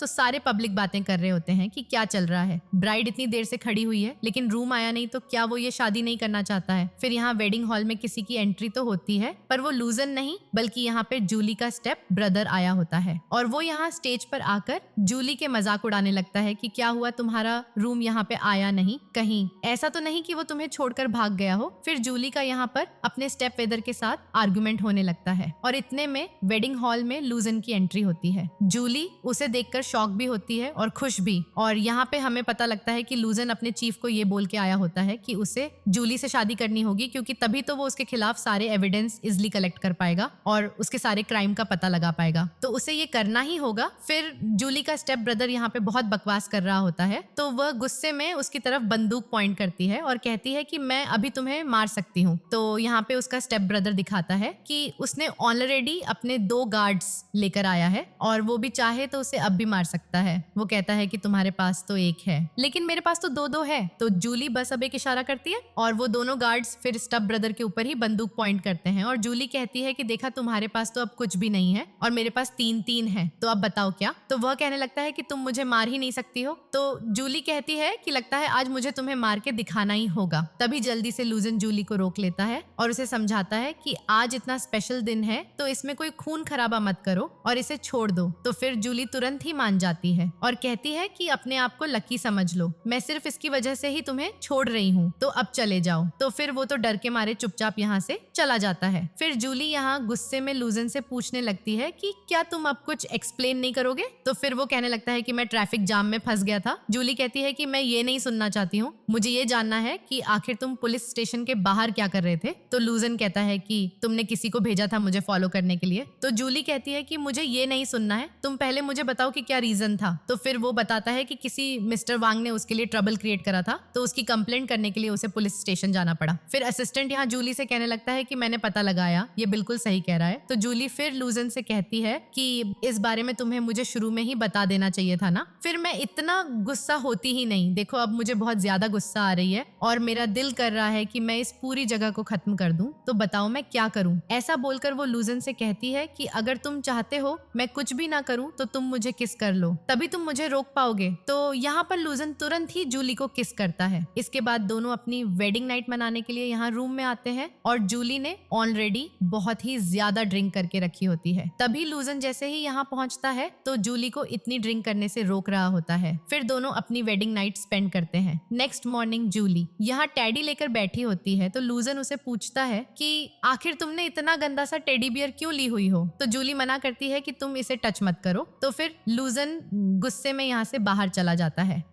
तो सारे पब्लिक बातें कर रहे होते हैं कि क्या चल रहा है, ब्राइड इतनी देर से खड़ी हुई है लेकिन रूम आया नहीं, तो क्या वो ये शादी नहीं करना चाहता है। फिर यहाँ वेडिंग हॉल में किसी की एंट्री तो होती है, पर वो लूजन नहीं बल्कि यहाँ पे जूली का स्टेप ब्रदर आया होता है और वो यहाँ स्टेज पर आकर जूली के मजाक उड़ाने लगता है कि क्या हुआ, तुम्हारा रूम यहाँ पे आया नहीं, कहीं ऐसा तो नहीं कि वो तुम्हें छोड़कर भाग गया हो। फिर जूली का यहाँ पर अपने स्टेप वेदर के साथ आर्गुमेंट होने लगता है और इतने में वेडिंग हॉल में लूजन की एंट्री होती है। जूली उसे देखकर शॉक भी होती है और खुश भी, और यहाँ पे हमें पता लगता है कि लूजन अपने चीफ को ये बोल के आया होता है कि उसे जूली से शादी करनी होगी, क्योंकि तभी तो वो उसके खिलाफ सारे एविडेंस इजिली कलेक्ट कर पाएगा और उसके सारे क्राइम का पता लगा पाएगा, तो उसे ये करना ही होगा। फिर जूली का स्टेप ब्रदर यहाँ पे बहुत बकवास कर रहा होता है, तो वह गुस्से में उसकी तरफ बंदूक पॉइंट करती है और कहती है कि मैं अभी तुम्हें मार सकती हूँ। तो यहाँ पे उसका स्टेप ब्रदर दिखाता है कि उसने ऑलरेडी अपने 2 गार्ड्स लेकर आया है और वो भी चाहे तो उसे अब भी मार सकता है। वो कहता है कि तुम्हारे पास तो एक है लेकिन मेरे पास तो 2-2 है। तो जूली बस अब एक इशारा करती है और वो दोनों गार्ड्स फिर स्टेप ब्रदर के ऊपर ही बंदूक पॉइंट करते हैं और जूली कहती है कि देखा, तुम्हारे पास तो अब कुछ भी नहीं है और मेरे पास 3-3 है, तो अब बताओ क्या। तो वह कहने लगता है कि तुम मुझे मार ही नहीं सकती हो। तो जूली कहती है कि लगता है आज मुझे तुम्हें मार के दिखाना ही होगा। तभी जल्दी से लूजन जूली को रोक लेता है और उसे समझाता है कि आज इतना स्पेशल दिन है तो इसमें कोई खून खराबा मत करो और इसे छोड़ दो। तो फिर जूली तुरंत ही मान जाती है और कहती है कि अपने आप को लकी समझ लो, मैं सिर्फ इसकी वजह से ही तुम्हें छोड़ रही हूँ, तो अब चले जाओ। तो फिर वो तो डर के मारे चुपचाप यहाँ से चला जाता है। फिर जूली यहाँ गुस्से में लूजन से पूछने लगती है कि क्या तुम अब कुछ एक्सप्लेन नहीं करोगे। तो फिर वो कहने लगता है कि मैं ट्रैफिक जाम में फंस गया था। जूली कहती है कि मैं ये नहीं सुनना चाहती हूँ, मुझे ये जानना है कि आखिर तुम पुलिस स्टेशन के बाहर क्या कर रहे थे। तो लूजन कहता है कि तुमने किसी को भेजा था मुझे फॉलो करने के लिए। तो जूली कहती है कि मुझे ये नहीं सुनना है, तुम पहले मुझे बताओ कि क्या रीजन था। तो फिर वो बताता है कि किसी मिस्टर वांग ने उसके लिए ट्रबल क्रिएट करा था, तो उसकी कंप्लेंट करने के लिए उसे पुलिस स्टेशन जाना पड़ा। फिर असिस्टेंट यहाँ जूली से कहने लगता है कि मैंने पता लगाया, ये बिल्कुल सही कह रहा है। तो जूली फिर लूजन से कहती है कि इस बारे में तुम्हें मुझे शुरू में ही बता देना चाहिए था ना। फिर मैं इतना गुस्सा होती ही नहीं, देखो अब मुझे बहुत ज्यादा गुस्सा आ रही है और मेरा दिल कर रहा है कि मैं इस पूरी जगह को खत्म कर दूं, तो बताओ मैं क्या करूं। ऐसा बोलकर वो लूजन से कहती है कि अगर तुम चाहते हो मैं कुछ भी ना करूं तो तुम मुझे किस कर लो, तभी तुम मुझे रोक पाओगे। तो यहाँ पर लूजन तुरंत ही जूली को किस करता है। इसके बाद दोनों अपनी वेडिंग नाइट मनाने के लिए यहाँ रूम में आते हैं और जूली ने ऑलरेडी बहुत ही ज्यादा ड्रिंक करके रखी होती है। तभी लूजन जैसे ही यहाँ पहुंचता है तो जूली को इतनी ड्रिंक करने से रोक रहा होता है। फिर दोनों अपनी वेडिंग नाइट स्पेंड करते हैं। नेक्स्ट मॉर्निंग जूली यहाँ टेडी लेकर बैठी होती है, तो लूजन उसे पूछता है कि आखिर तुमने इतना गंदा सा टेडी बियर क्यों ली हुई हो। तो जूली मना करती है कि तुम इसे टच मत करो। तो फिर लूजन गुस्से में यहाँ से बाहर चला जाता है।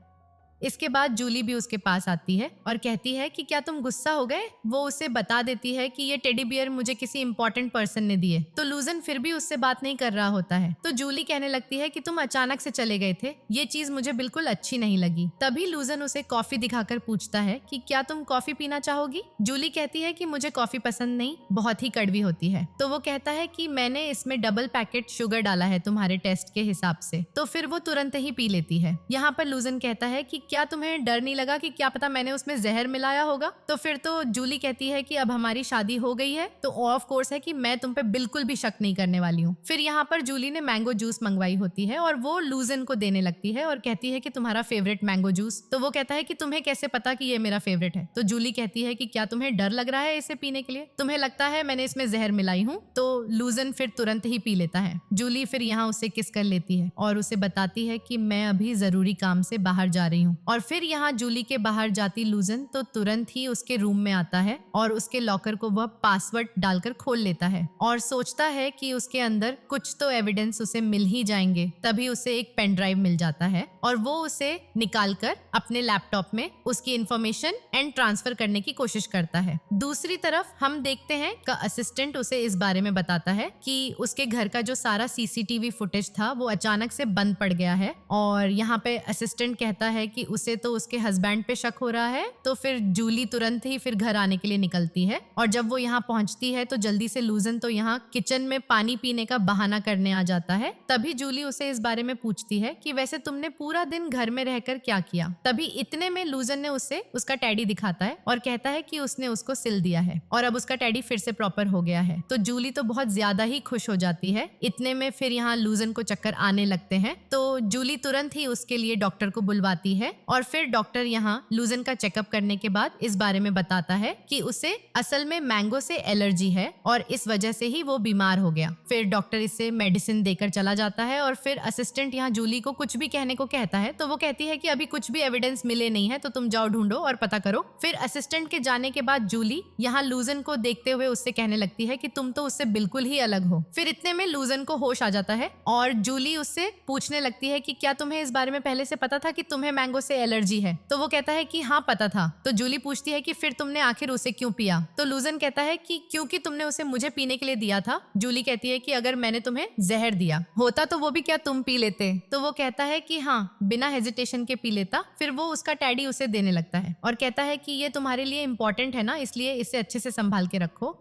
इसके बाद जूली भी उसके पास आती है और कहती है कि क्या तुम गुस्सा हो गए। वो उसे बता देती है कि ये टेडी बियर मुझे किसी इंपॉर्टेंट पर्सन ने दिए। तो लूजन फिर भी उससे बात नहीं कर रहा होता है। तो जूली कहने लगती है कि तुम अचानक से चले गए थे, ये चीज मुझे बिल्कुल अच्छी नहीं लगी। तभी लूजन उसे कॉफी दिखाकर पूछता है कि क्या तुम कॉफी पीना चाहोगी। जूली कहती है कि मुझे कॉफी पसंद नहीं, बहुत ही कड़वी होती है। तो वो कहता है कि मैंने इसमें डबल पैकेट शुगर डाला है तुम्हारे टेस्ट के हिसाब से। तो फिर वो तुरंत ही पी लेती है। यहाँ पर लूजन कहता है कि क्या तुम्हें डर नहीं लगा कि क्या पता मैंने उसमें जहर मिलाया होगा। तो फिर तो जूली कहती है कि अब हमारी शादी हो गई है तो ऑफ कोर्स है कि मैं तुम पे बिल्कुल भी शक नहीं करने वाली हूँ। फिर यहाँ पर जूली ने मैंगो जूस मंगवाई होती है और वो लूजन को देने लगती है और कहती है कि तुम्हारा फेवरेट मैंगो जूस। तो वो कहता है कि तुम्हें कैसे पता कि ये मेरा फेवरेट है। तो जूली कहती है कि क्या तुम्हें डर लग रहा है इसे पीने के लिए, तुम्हें लगता है मैंने इसमें जहर मिलाई हूँ। तो लूजन फिर तुरंत ही पी लेता है। जूली फिर यहाँ उसे किस कर लेती है और उसे बताती है कि मैं अभी जरूरी काम से बाहर जा रही हूँ। और फिर यहाँ जूली के बाहर जाती लूजन तो तुरंत ही उसके रूम में आता है और उसके लॉकर को वह पासवर्ड डालकर खोल लेता है और सोचता है कि उसके अंदर कुछ तो एविडेंस उसे मिल ही जाएंगे। तभी उसे एक पेन ड्राइव मिल जाता है और वो उसे निकालकर अपने लैपटॉप में उसकी इंफॉर्मेशन एंड ट्रांसफर करने की कोशिश करता है। दूसरी तरफ हम देखते हैं का असिस्टेंट उसे इस बारे में बताता है कि उसके घर का जो सारा सीसीटीवी फुटेज था वो अचानक से बंद पड़ गया है। और यहाँ पे असिस्टेंट कहता है कि उसे तो उसके हस्बैंड पे शक हो रहा है, तो फिर जूली तुरंत ही फिर घर आने के लिए निकलती है। और जब वो यहाँ पहुंचती है तो जल्दी से लूजन तो यहाँ किचन में पानी पीने का बहाना करने आ जाता है। तभी जूली उसे इस बारे में पूछती है कि वैसे तुमने पूरा दिन घर में रहकर क्या किया। तभी इतने में लूजन ने उसे उसका टैडी दिखाता है और कहता है कि उसने उसको सिल दिया है और अब उसका टैडी फिर से प्रॉपर हो गया है। तो जूली तो बहुत ज्यादा ही खुश हो जाती है। इतने में फिर यहाँ लूजन को चक्कर आने लगते हैं, तो जूली तुरंत ही उसके लिए डॉक्टर को बुलवाती है और फिर डॉक्टर यहाँ लूजन का चेकअप करने के बाद इस बारे में बताता है कि उसे असल में मैंगो से एलर्जी है और इस वजह से ही वो बीमार हो गया। फिर डॉक्टर इसे मेडिसिन देकर चला जाता है और फिर असिस्टेंट यहाँ जूली को कुछ भी कहने को कहता है, तो वो कहती है कि अभी कुछ भी एविडेंस मिले नहीं है, तो तुम जाओ ढूंढो और पता करो। फिर असिस्टेंट के जाने के बाद जूली यहाँ लूजन को देखते हुए उससे कहने लगती है कि तुम तो उससे बिल्कुल ही अलग हो। फिर इतने में लूजन को होश आ जाता है और जूली उससे पूछने लगती है कि क्या तुम्हें इस बारे में पहले से पता था कि तुम्हें मैंगो से एलर्जी है। तो वो कहता है कि हाँ पता था। तो जूली पूछती है कि फिर तुमने आखिर उसे क्यों पिया। तो लूजन कहता है कि क्योंकि तुमने उसे मुझे पीने के लिए दिया था। जूली कहती है कि अगर मैंने तुम्हें जहर दिया होता तो वो भी क्या तुम पी लेते। तो वो कहता है कि हाँ, बिना हेजिटेशन के पी लेता। फिर वो उसका टैडी उसे देने लगता है और कहता है कि ये तुम्हारे लिए इंपॉर्टेंट है ना, इसलिए इसे अच्छे से संभाल के रखो।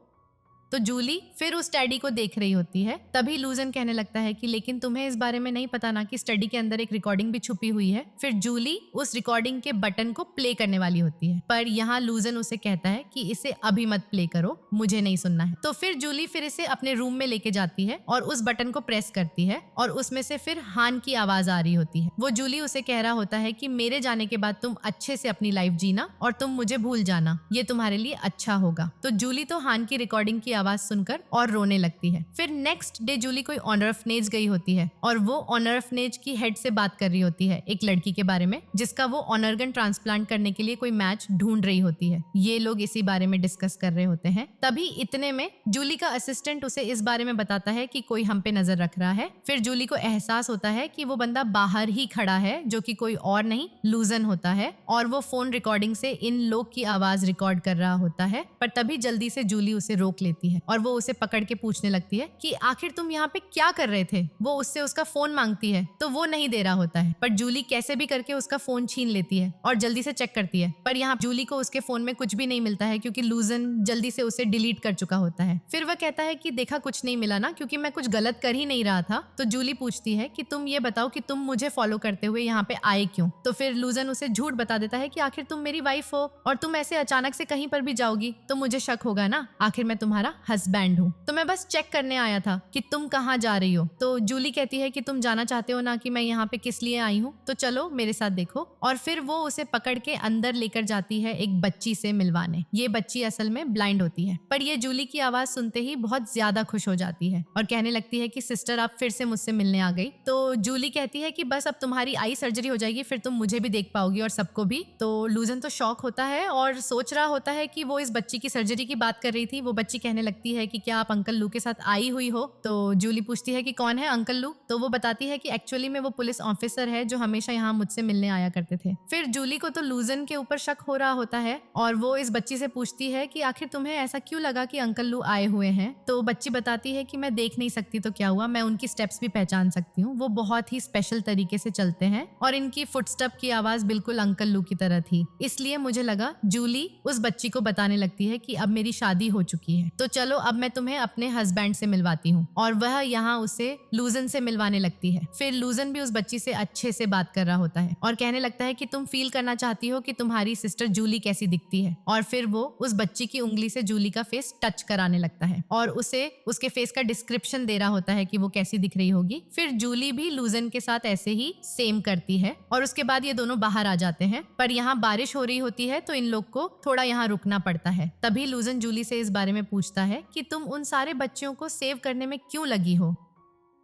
तो जूली फिर उस टैडी को देख रही होती है। तभी लूजन कहने लगता है कि लेकिन तुम्हें इस बारे में नहीं पता ना कि स्टडी के अंदर एक रिकॉर्डिंग भी छुपी हुई है। फिर जूली उस रिकॉर्डिंग के बटन को प्ले करने वाली होती है, पर यहाँ लूजन उसे कहता है कि इसे अभी मत प्ले करो, मुझे नहीं सुनना है। तो फिर जूली फिर इसे अपने रूम में लेके जाती है और उस बटन को प्रेस करती है और उसमें से फिर हान की आवाज आ रही होती है। वो जूली उसे कह रहा होता है कि मेरे जाने के बाद तुम अच्छे से अपनी लाइफ जीना और तुम मुझे भूल जाना, ये तुम्हारे लिए अच्छा होगा। तो जूली तो हान की रिकॉर्डिंग की आवाज सुनकर और रोने लगती है। फिर नेक्स्ट डे जूली कोई ऑर्फनेज गई होती है और वो ऑर्फनेज की हेड से बात कर रही होती है एक लड़की के बारे में, जिसका वो ऑर्गन ट्रांसप्लांट करने के लिए कोई मैच ढूंढ रही होती है। ये लोग इसी बारे में डिस्कस कर रहे होते हैं। तभी इतने में जूली का असिस्टेंट उसे इस बारे में बताता है कि कोई हम पे नजर रख रहा है। फिर जूली को एहसास होता है कि वो बंदा बाहर ही खड़ा है, जो कि कोई और नहीं लूजन होता है और वो फोन रिकॉर्डिंग से इन लोग की आवाज रिकॉर्ड कर रहा होता है। पर तभी जल्दी से जूली उसे रोक लेती है और वो उसे पकड़ के पूछने लगती है कि आखिर तुम यहाँ पे क्या कर रहे थे। वो उससे उसका फोन मांगती है तो वो नहीं दे रहा होता है, पर जूली कैसे भी करके उसका फोन छीन लेती है और जल्दी से चेक करती है। पर यहाँ जूली को उसके फोन में कुछ भी नहीं मिलता है क्योंकि लूजन जल्दी से उसे डिलीट कर चुका होता है। फिर वह कहता है कि देखा कुछ नहीं मिला ना, क्योंकि मैं कुछ गलत कर ही नहीं रहा था। तो जूली पूछती है कि तुम ये बताओ कि तुम मुझे फॉलो करते हुए यहाँ पे आए क्यों। तो फिर लूजन उसे झूठ बता देता है कि आखिर तुम मेरी वाइफ हो और तुम ऐसे अचानक से कहीं पर भी जाओगी तो मुझे शक होगा ना, आखिर मैं तुम्हारा हस्बैंड हूँ, तो मैं बस चेक करने आया था कि तुम कहाँ जा रही हो। तो जूली कहती है कि तुम जाना चाहते हो ना कि मैं यहाँ पे किस लिए आई हूँ, तो चलो मेरे साथ देखो। और फिर वो उसे पकड़ के अंदर लेकर जाती है एक बच्ची से मिलवाने। ये बच्ची असल में ब्लाइंड होती है, पर ये जूली की आवाज सुनते ही बहुत ज्यादा खुश हो जाती है और कहने लगती है कि सिस्टर आप फिर से मुझसे मिलने आ गई। तो जूली कहती है कि बस अब तुम्हारी आई सर्जरी हो जाएगी, फिर तुम मुझे भी देख पाओगी और सबको भी। तो लूजन तो शॉक होता है और सोच रहा होता है कि वो इस बच्ची की सर्जरी की बात कर रही थी। वो बच्ची कहने लगती है कि क्या आप अंकल लू के साथ आई हुई हो। तो जूली पूछती है कि कौन है अंकल लू। तो वो बताती है कि एक्चुअली में वो पुलिस ऑफिसर है जो हमेशा यहाँ मुझसे मिलने आया करते थे। फिर जूली को तो लूजन के ऊपर शक हो रहा होता है और वो इस बच्ची से पूछती है कि आखिर तुम्हें ऐसा क्यों लगा कि अंकल लू आए हुए हैं। तो बच्ची बताती है कि मैं देख नहीं सकती तो क्या हुआ, मैं उनकी स्टेप्स भी पहचान सकती हूँ, वो बहुत ही स्पेशल तरीके से चलते हैं और इनकी फुटस्टेप की आवाज बिल्कुल अंकल लू की तरह थी, इसलिए मुझे लगा। जूली उस बच्ची को बताने लगती है कि अब मेरी शादी हो चुकी है, तो चलो अब मैं तुम्हें अपने हस्बैंड से मिलवाती हूँ। और वह यहाँ उसे लूजन से मिलवाने लगती है। फिर लूजन भी उस बच्ची से अच्छे से बात कर रहा होता है और कहने लगता है कि तुम फील करना चाहती हो कि तुम्हारी सिस्टर जूली कैसी दिखती है। और फिर वो उस बच्ची की उंगली से जूली का फेस टच कराने लगता है और उसे उसके फेस का डिस्क्रिप्शन दे रहा होता है कि वो कैसी दिख रही होगी। फिर जूली भी लूजन के साथ ऐसे ही सेम करती है और उसके बाद ये दोनों बाहर आ जाते हैं। पर यहाँ बारिश हो रही होती है तो इन लोग को थोड़ा यहाँ रुकना पड़ता है। तभी लूजन जूली से इस बारे में पूछता है कि तुम उन सारे बच्चों को सेव करने में क्यों लगी हो।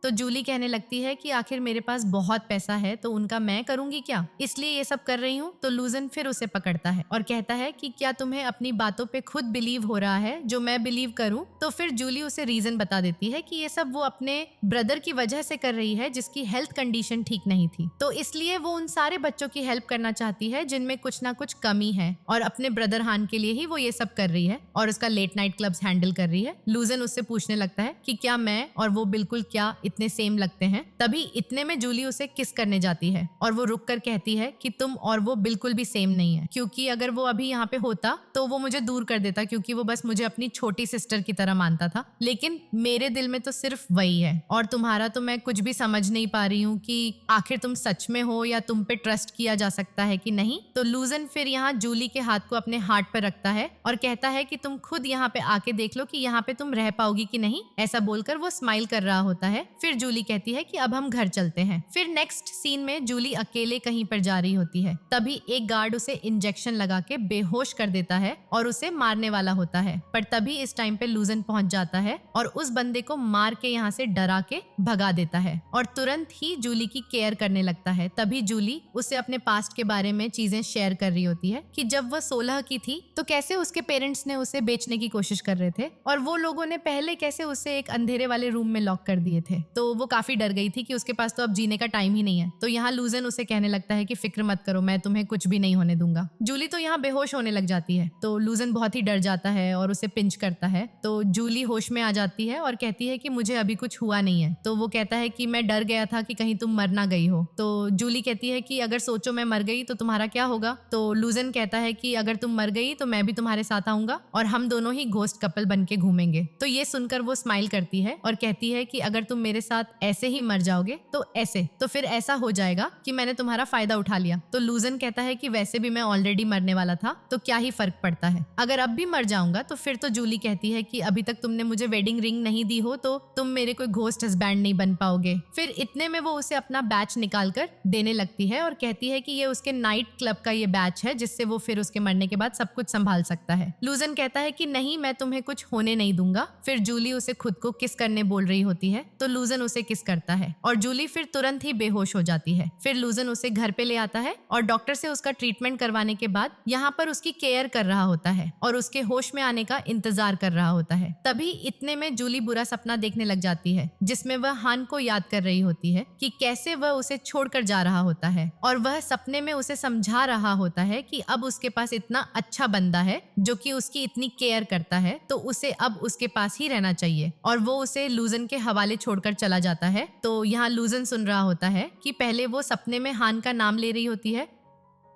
तो जूली कहने लगती है कि आखिर मेरे पास बहुत पैसा है तो उनका मैं करूंगी क्या, इसलिए ये सब कर रही हूँ। तो लूजन फिर उसे पकड़ता है और कहता है कि क्या तुम्हें अपनी बातों पे खुद बिलीव हो रहा है जो मैं बिलीव करूं। तो फिर जूली उसे रीजन बता देती है कि ये सब वो अपने ब्रदर की वजह से कर रही है जिसकी हेल्थ कंडीशन ठीक नहीं थी, तो इसलिए वो उन सारे बच्चों की हेल्प करना चाहती है जिनमें कुछ ना कुछ कमी है और अपने ब्रदर हान के लिए ही वो ये सब कर रही है और उसका लेट नाइट क्लब्स हैंडल कर रही है। लूजन उससे पूछने लगता है कि क्या मैं और वो बिल्कुल क्या इतने सेम लगते हैं। तभी इतने में जूली उसे किस करने जाती है और वो रुक कर कहती है कि तुम और वो बिल्कुल भी सेम नहीं है, क्योंकि अगर वो अभी यहाँ पे होता तो वो मुझे दूर कर देता, क्योंकि वो बस मुझे अपनी छोटी सिस्टर की तरह मानता था, लेकिन मेरे दिल में तो सिर्फ वही है और तुम्हारा तो मैं कुछ भी समझ नहीं पा रही हूँ कि आखिर तुम सच में हो या तुम पे ट्रस्ट किया जा सकता है कि नहीं। तो लूजन फिर यहाँ जूली के हाथ को अपने हार्ट पर रखता है और कहता है कि तुम खुद यहाँ पे आके देख लो कि यहाँ पे तुम रह पाओगी कि नहीं। ऐसा बोलकर वो स्माइल कर रहा होता है। फिर जूली कहती है कि अब हम घर चलते हैं। फिर नेक्स्ट सीन में जूली अकेले कहीं पर जा रही होती है। तभी एक गार्ड उसे इंजेक्शन लगा के बेहोश कर देता है और उसे मारने वाला होता है, पर तभी इस टाइम पे लूजन पहुंच जाता है और उस बंदे को मार के यहाँ से डरा के भगा देता है और तुरंत ही जूली की केयर करने लगता है। तभी जूली उसे अपने पास्ट के बारे में चीजें शेयर कर रही होती है कि जब वह 16 की थी तो कैसे उसके पेरेंट्स ने उसे बेचने की कोशिश कर रहे थे और वो लोगों ने पहले कैसे उसे एक अंधेरे वाले रूम में लॉक कर दिए थे। तो वो काफी डर गई थी कि उसके पास तो अब जीने का टाइम ही नहीं है। तो यहाँ लूजन उसे कहने लगता है कि फिक्र मत करो, मैं तुम्हें कुछ भी नहीं होने दूंगा। जूली तो यहाँ बेहोश होने लग जाती है। तो लूजन बहुत ही डर जाता है और उसे पिंच करता है। तो जूली होश में आ जाती है और कहती है कि मुझे अभी कुछ हुआ नहीं है। तो वो कहता है कि मैं डर गया था कि कहीं तुम मर ना गई हो। तो जूली कहती है कि अगर सोचो मैं मर गई तो तुम्हारा क्या होगा। तो लूजन कहता है कि अगर तुम मर गई तो मैं भी तुम्हारे साथ आऊंगा और हम दोनों ही घोस्ट कपल बन के घूमेंगे। तो ये सुनकर वो स्माइल करती है और कहती है कि अगर तुम मेरे साथ ऐसे ही मर जाओगे तो ऐसे, तो फिर ऐसा हो जाएगा कि मैंने तुम्हारा फायदा उठा लिया। तो लूजन कहता है कि वैसे भी मैं ऑलरेडी मरने वाला था तो क्या ही फर्क पड़ता है, अगर अब भी मर जाऊंगा तो फिर। तो जूली कहती है कि अभी तक तुमने मुझे वेडिंग रिंग नहीं दी हो तो तुम मेरे कोई घोस्ट हस्बैंड नहीं बन पाओगे। फिर इतने में वो उसे अपना बैच निकाल कर देने लगती है और कहती है कि ये उसके नाइट क्लब का ये बैच है जिससे वो फिर उसके मरने के बाद सब कुछ संभाल सकता है। लूजन कहता है कि नहीं, मैं तुम्हें कुछ होने नहीं दूंगा। फिर जूली उसे खुद को किस करने बोल रही होती है तो लूजन उसे किस करता है और जूली फिर तुरंत ही बेहोश हो जाती है। फिर लूजन उसे घर पे ले आता है और डॉक्टर से उसका ट्रीटमेंट करवाने के बाद यहाँ पर उसकी केयर कर रहा होता है और उसके होश में आने का इंतजार कर रहा होता है। तभी इतने में जूली बुरा सपना देखने लग जाती है जिसमें वह हान को याद कर रही होती है कि कैसे वह उसे छोड़कर जा रहा होता है और वह सपने में उसे समझा रहा होता है कि अब उसके पास इतना अच्छा बंदा है जो कि उसकी इतनी केयर करता है तो उसे अब उसके पास ही रहना चाहिए और वो उसे लूजन के हवाले छोड़कर चला जाता है। तो यहाँ लूजन सुन रहा होता है कि पहले वो सपने में हान का नाम ले रही होती है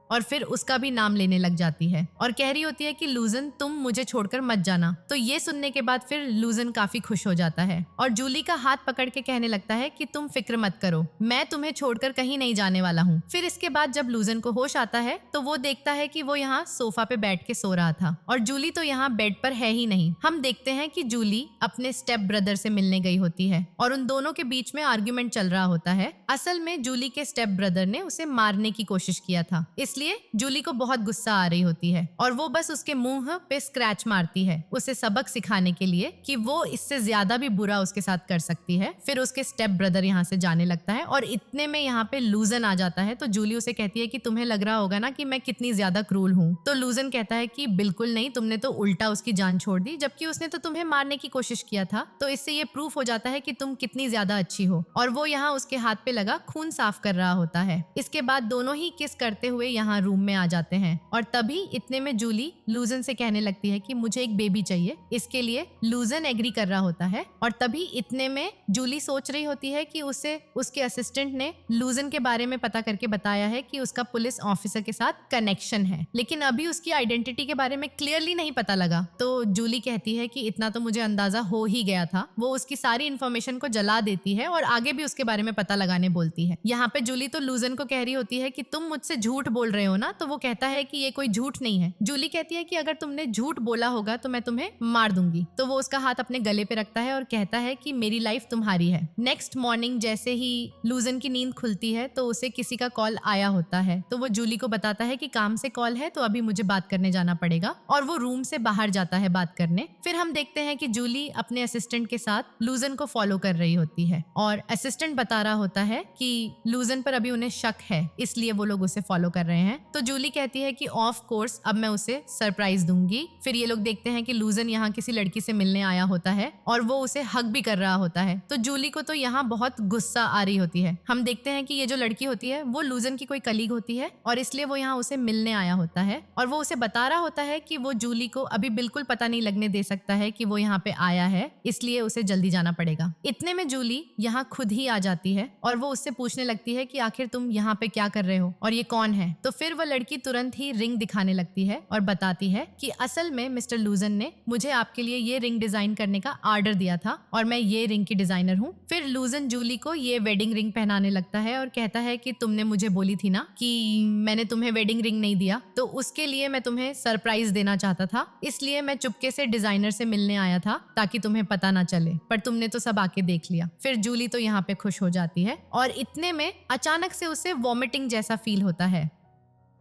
और फिर उसका भी नाम लेने लग जाती है और कह रही होती है कि लूजन तुम मुझे छोड़कर मत जाना। तो ये सुनने के बाद फिर लूजन काफी खुश हो जाता है और जूली का हाथ पकड़ के कहने लगता है कि तुम फिक्र मत करो, मैं तुम्हें छोड़कर कहीं नहीं जाने वाला हूँ। फिर इसके बाद जब लूजन को होश आता है तो वो देखता है कि वो यहाँ सोफा पे बैठ के सो रहा था और जूली तो यहाँ बेड पर है ही नहीं। हम देखते हैं कि जूली अपने स्टेप ब्रदर से मिलने गई होती है और उन दोनों के बीच में आर्ग्यूमेंट चल रहा होता है। असल में जूली के स्टेप ब्रदर ने उसे मारने की कोशिश किया था, इसलिए जूली को बहुत गुस्सा आ रही होती है और वो बस उसके मुंह पे स्क्रैच मारती है उसे सबक सिखाने के लिए कि वो इससे ज्यादा भी बुरा उसके साथ कर सकती है। फिर उसके स्टेप ब्रदर यहाँ से जाने लगता है और इतने में यहाँ पे लूजन आ जाता है। तो जूली उसे कहती है कि तुम्हें लग रहा होगा ना कि मैं कितनी ज्यादा क्रूल हूँ। तो लूजन कहता है कि बिल्कुल नहीं, तुमने तो उल्टा उसकी जान छोड़ दी, जबकि उसने तो तुम्हें मारने की कोशिश किया था। तो इससे ये प्रूफ हो जाता है कि तुम कितनी ज्यादा अच्छी हो। और वो यहाँ उसके हाथ पे लगा खून साफ कर रहा होता है। इसके बाद दोनों ही किस करते हुए यहाँ रूम में आ जाते हैं और तभी इतने में जूली लूजन से कहने लगती है कि मुझे एक बेबी चाहिए। इसके लिए लूजन एग्री कर रहा होता है और तभी इतने में जूली सोच रही होती है कि उसे उसके असिस्टेंट ने लूजन के बारे में पता करके बताया है कि उसका पुलिस ऑफिसर के साथ कनेक्शन है, लेकिन अभी उसकी आइडेंटिटी के बारे में क्लियरली नहीं पता लगा। तो जूली कहती है कि इतना तो मुझे अंदाजा हो ही गया था। वो उसकी सारी इन्फॉर्मेशन को जला देती है और आगे भी उसके बारे में पता लगाने बोलती है। यहाँ पे जूली तो लूजन को कह रही होती है कि तुम मुझसे झूठ बोल रहे हो ना। तो वो कहता है कि ये कोई झूठ नहीं है। जूली कहती है कि अगर तुमने झूठ बोला होगा तो मैं तुम्हें मार दूंगी। तो वो उसका हाथ अपने गले पे रखता है और कहता है कि मेरी लाइफ तुम्हारी है। नेक्स्ट मॉर्निंग जैसे ही लूजन की नींद खुलती है तो उसे किसी का कॉल आया होता है। तो वो जूली को बताता है कि काम से कॉल है तो अभी मुझे बात करने जाना पड़ेगा और वो रूम से बाहर जाता है बात करने। फिर हम देखते हैं कि जूली अपने असिस्टेंट के साथ लूजन को फॉलो कर रही होती है और असिस्टेंट बता रहा होता है कि लूजन पर अभी उन्हें शक है, इसलिए वो लोग उसे फॉलो कर रहे हैं हैं। तो जूली कहती है कि ऑफ कोर्स अब मैं उसे सरप्राइज दूंगी। फिर ये लोग देखते हैं कि लूजन यहाँ किसी लड़की से मिलने आया होता है और वो उसे हक भी कर रहा होता है। तो जूली को तो यहाँ बहुत गुस्सा आ रही होती है। हम देखते हैं कि ये जो लड़की होती है वो लूजन की कोई कलीग होती है और इसलिए वो यहाँ उसे मिलने आया होता है और वो उसे बता रहा होता है कि वो जूली को अभी बिल्कुल पता नहीं लगने दे सकता है कि वो यहाँ पे आया है, इसलिए उसे जल्दी जाना पड़ेगा। इतने में जूली यहाँ खुद ही आ जाती है और वो उससे पूछने लगती है कि आखिर तुम यहाँ पे क्या कर रहे हो और ये कौन है। तो फिर वो लड़की तुरंत ही रिंग दिखाने लगती है और बताती है कि असल में मिस्टर लूजन ने मुझे आपके लिए ये रिंग डिजाइन करने का ऑर्डर दिया था और मैं ये रिंग की डिजाइनर हूँ। फिर लूजन जूली को ये वेडिंग रिंग पहनाने लगता है और कहता है कि तुमने मुझे बोली थी ना कि मैंने तुम्हें वेडिंग रिंग नहीं दिया, तो उसके लिए मैं तुम्हें सरप्राइज देना चाहता था, इसलिए मैं चुपके से डिजाइनर से मिलने आया था ताकि तुम्हें पता ना चले, पर तुमने तो सब आके देख लिया। फिर जूली तो यहाँ पे खुश हो जाती है और इतने में अचानक से उसे वॉमिटिंग जैसा फील होता है।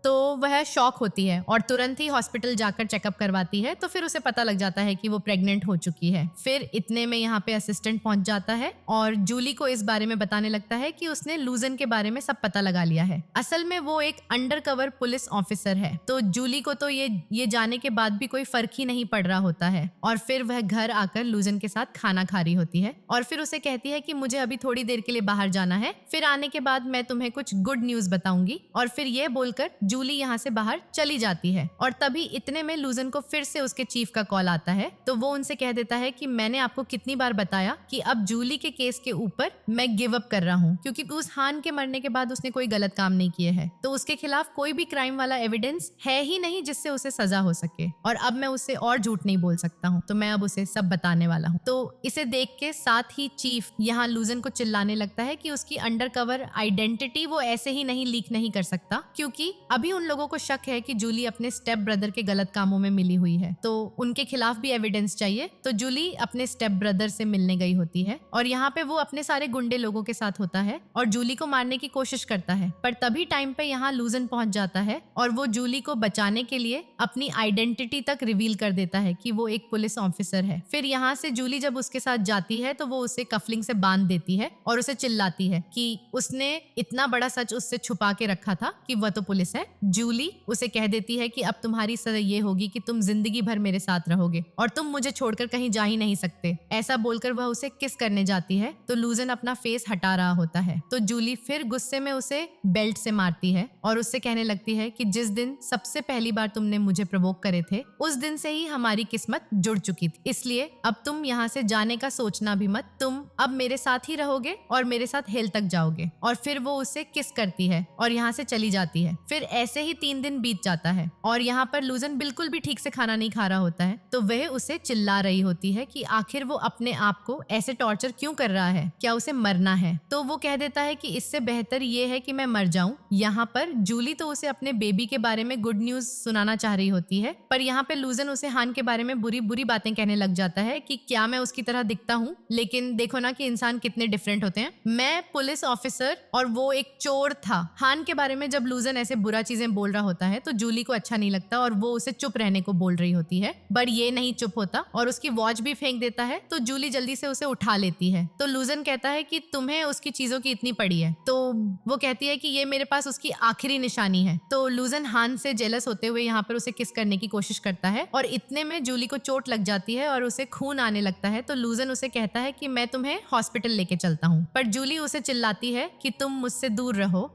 तो वह शॉक होती है और तुरंत ही हॉस्पिटल जाकर चेकअप करवाती है। तो फिर उसे पता लग जाता है कि वो प्रेग्नेंट हो चुकी है। फिर इतने में यहाँ पे असिस्टेंट पहुंच जाता है और जूली को इस बारे में बताने लगता है कि उसने लूजन के बारे में सब पता लगा लिया है। असल में वो एक अंडरकवर पुलिस ऑफिसर है। तो जूली को तो ये जाने के बाद भी कोई फर्क ही नहीं पड़ रहा होता है और फिर वह घर आकर लूजन के साथ खाना खा रही होती है और फिर उसे कहती है कि मुझे अभी थोड़ी देर के लिए बाहर जाना है, फिर आने के बाद मैं तुम्हें कुछ गुड न्यूज बताऊंगी। और फिर ये बोलकर जूली यहाँ से बाहर चली जाती है और तभी इतने में लूजन को फिर से उसके चीफ का कॉल आता है। तो वो उनसे कह देता है कि मैंने आपको कितनी बार बताया कि अब जूली के केस के ऊपर मैं गिव अप कर रहा हूँ, क्योंकि उस हान के मरने के बाद उसने कोई गलत काम नहीं किए है, तो उसके खिलाफ कोई भी क्राइम वाला एविडेंस है ही नहीं जिससे उसे सजा हो सके और अब मैं उससे और झूठ नहीं बोल सकता हूँ, तो मैं अब उसे सब बताने वाला हूँ। तो इसे देख के साथ ही चीफ यहाँ लूजन को चिल्लाने लगता है कि उसकी अंडरकवर आइडेंटिटी वो ऐसे ही नहीं लीक नहीं कर सकता, क्योंकि अभी उन लोगों को शक है कि जूली अपने स्टेप ब्रदर के गलत कामों में मिली हुई है, तो उनके खिलाफ भी एविडेंस चाहिए। तो जूली अपने स्टेप ब्रदर से मिलने गई होती है और यहाँ पे वो अपने सारे गुंडे लोगों के साथ होता है और जूली को मारने की कोशिश करता है, पर तभी टाइम पे यहाँ लूजन पहुंच जाता है और वो जूली को बचाने के लिए अपनी आइडेंटिटी तक रिवील कर देता है कि वो एक पुलिस ऑफिसर है। फिर यहाँ से जूली जब उसके साथ जाती है तो वो उसे कफलिंग से बांध देती है और उसे चिल्लाती है कि उसने इतना बड़ा सच उससे छुपा के रखा था कि वह तो पुलिस है। जूली उसे कह देती है कि अब तुम्हारी सजा ये होगी कि तुम जिंदगी भर मेरे साथ रहोगे और तुम मुझे छोड़कर कहीं जा ही नहीं सकते। ऐसा बोलकर वह उसे किस करने जाती है तो लूजन अपना फेस हटा रहा होता है। तो जूली फिर गुस्से में उसे बेल्ट से मारती है और उससे कहने लगती है कि जिस दिन सबसे पहली बार तुमने मुझे प्रवोक करे थे उस दिन से ही हमारी किस्मत जुड़ चुकी थी, इसलिए अब तुम यहाँ से जाने का सोचना भी मत, तुम अब मेरे साथ ही रहोगे और मेरे साथ हेल तक जाओगे। और फिर वो उसे किस करती है और यहाँ से चली जाती है। फिर ऐसे ही 3 दिन बीत जाता है और यहाँ पर लूजन बिल्कुल भी ठीक से खाना नहीं खा रहा होता है। तो वह उसे चिल्ला रही होती है कि आखिर वो अपने आप को ऐसे टॉर्चर क्यों कर रहा है, क्या उसे मरना है। तो वो कह देता है कि इससे बेहतर ये है कि मैं मर जाऊं। यहाँ पर जूली तो उसे अपने बेबी के बारे में गुड न्यूज सुनाना चाह रही होती है, पर यहाँ पे लूजन उसे हान के बारे में बुरी बुरी बातें कहने लग जाता है कि क्या मैं उसकी तरह दिखता हूँ, लेकिन देखो ना कि इंसान कितने डिफरेंट होते हैं, मैं पुलिस ऑफिसर और वो एक चोर था। हान के बारे में जब लूजन ऐसे बुरा चीजें बोल रहा होता है तो जूली को अच्छा नहीं लगता और वो उसे चुप रहने को बोल रही होती है, पर ये नहीं चुप होता और उसकी वॉच भी फेंक देता है। तो जूली जल्दी से उसे उठा लेती है। तो लूजन कहता है कि तुम्हें उसकी चीजों की इतनी पड़ी है, तो वो कहती है कि ये मेरे पास उसकी आखिरी निशानी है। तो लूजन हान से जेलस होते हुए यहाँ पर उसे किस करने की कोशिश करता है और इतने में जूली को चोट लग जाती है और उसे खून आने लगता है। तो लूजन उसे कहता है कि मैं तुम्हें हॉस्पिटल लेके चलता हूँ, पर जूली उसे चिल्लाती है कि तुम मुझसे दूर रहो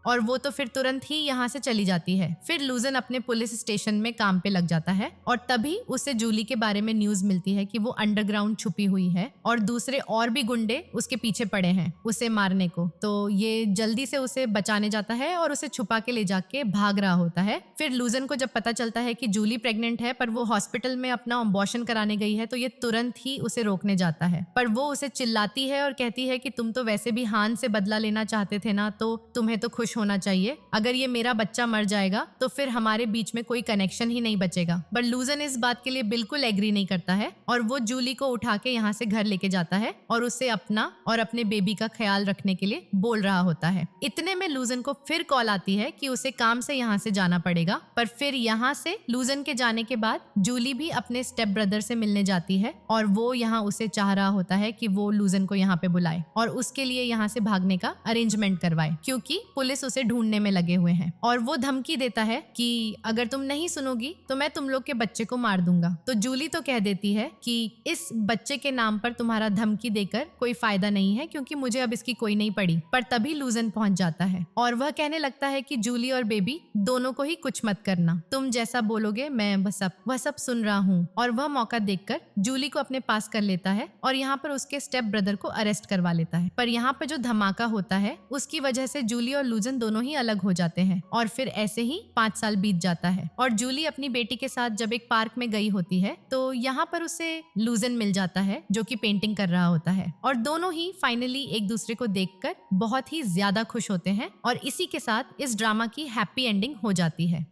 और वो तो फिर तुरंत ही यहाँ से चली जाती है। फिर लूजन अपने पुलिस स्टेशन में काम पे लग जाता है और तभी उसे जूली के बारे में न्यूज मिलती है कि वो अंडरग्राउंड छुपी हुई है और दूसरे और भी गुंडे उसके पीछे पड़े हैं उसे मारने को। तो ये जल्दी से उसे बचाने जाता है और उसे छुपा के ले जाके भाग रहा होता है। फिर लूजन को जब पता चलता है कि जूली प्रेग्नेंट है पर वो हॉस्पिटल में अपना अबॉर्शन कराने गई है, तो ये तुरंत ही उसे रोकने जाता है, पर वो उसे चिल्लाती है और कहती है कि तुम तो वैसे भी हान से बदला लेना चाहते थे ना, तो तुम्हें तो खुश होना चाहिए। अगर ये मेरा बच्चा मर जाएगा तो फिर हमारे बीच में कोई कनेक्शन ही नहीं बचेगा। बट लूजन इस बात के लिए बिल्कुल एग्री नहीं करता है और वो जूली को उठा के यहाँ से घर लेके जाता है और उसे अपना और अपने बेबी का ख्याल रखने के लिए बोल रहा होता है। इतने में लूजन को फिर कॉल आती है कि उसे काम से यहाँ से जाना पड़ेगा, पर फिर यहाँ से लूजन के जाने के बाद जूली भी अपने स्टेप ब्रदर से मिलने जाती है और वो यहाँ उसे चाह रहा होता है कि वो लूजन को यहाँ पे बुलाए और उसके लिए यहाँ से भागने का अरेंजमेंट करवाए, क्योंकि पुलिस उसे ढूंढने में लगे हुए हैं और वो धमकी देता है कि अगर तुम नहीं सुनोगी तो मैं तुम लोग के बच्चे को मार दूंगा। तो जूली तो कह देती है कि इस बच्चे के नाम पर तुम्हारा धमकी देकर कोई फायदा नहीं है क्योंकि मुझे अब इसकी कोई नहीं पड़ी। पर तभी लूजन पहुंच जाता है और वह कहने लगता है कि जूली और बेबी दोनों को ही कुछ मत करना, तुम जैसा बोलोगे मैं वह सब सुन रहा हूँ। और वह मौका देखकर जूली को अपने पास कर लेता है और यहाँ पर उसके स्टेप ब्रदर को अरेस्ट करवा लेता है। पर यहाँ पर जो धमाका होता है उसकी वजह से जूली और लूजन दोनों ही अलग हो जाते हैं और फिर ऐसे ही 5 साल बीत जाता है और जूली अपनी बेटी के साथ जब एक पार्क में गई होती है तो यहाँ पर उसे लूजन मिल जाता है जो कि पेंटिंग कर रहा होता है और दोनों ही फाइनली एक दूसरे को देखकर बहुत ही ज्यादा खुश होते हैं और इसी के साथ इस ड्रामा की हैप्पी एंडिंग हो जाती है।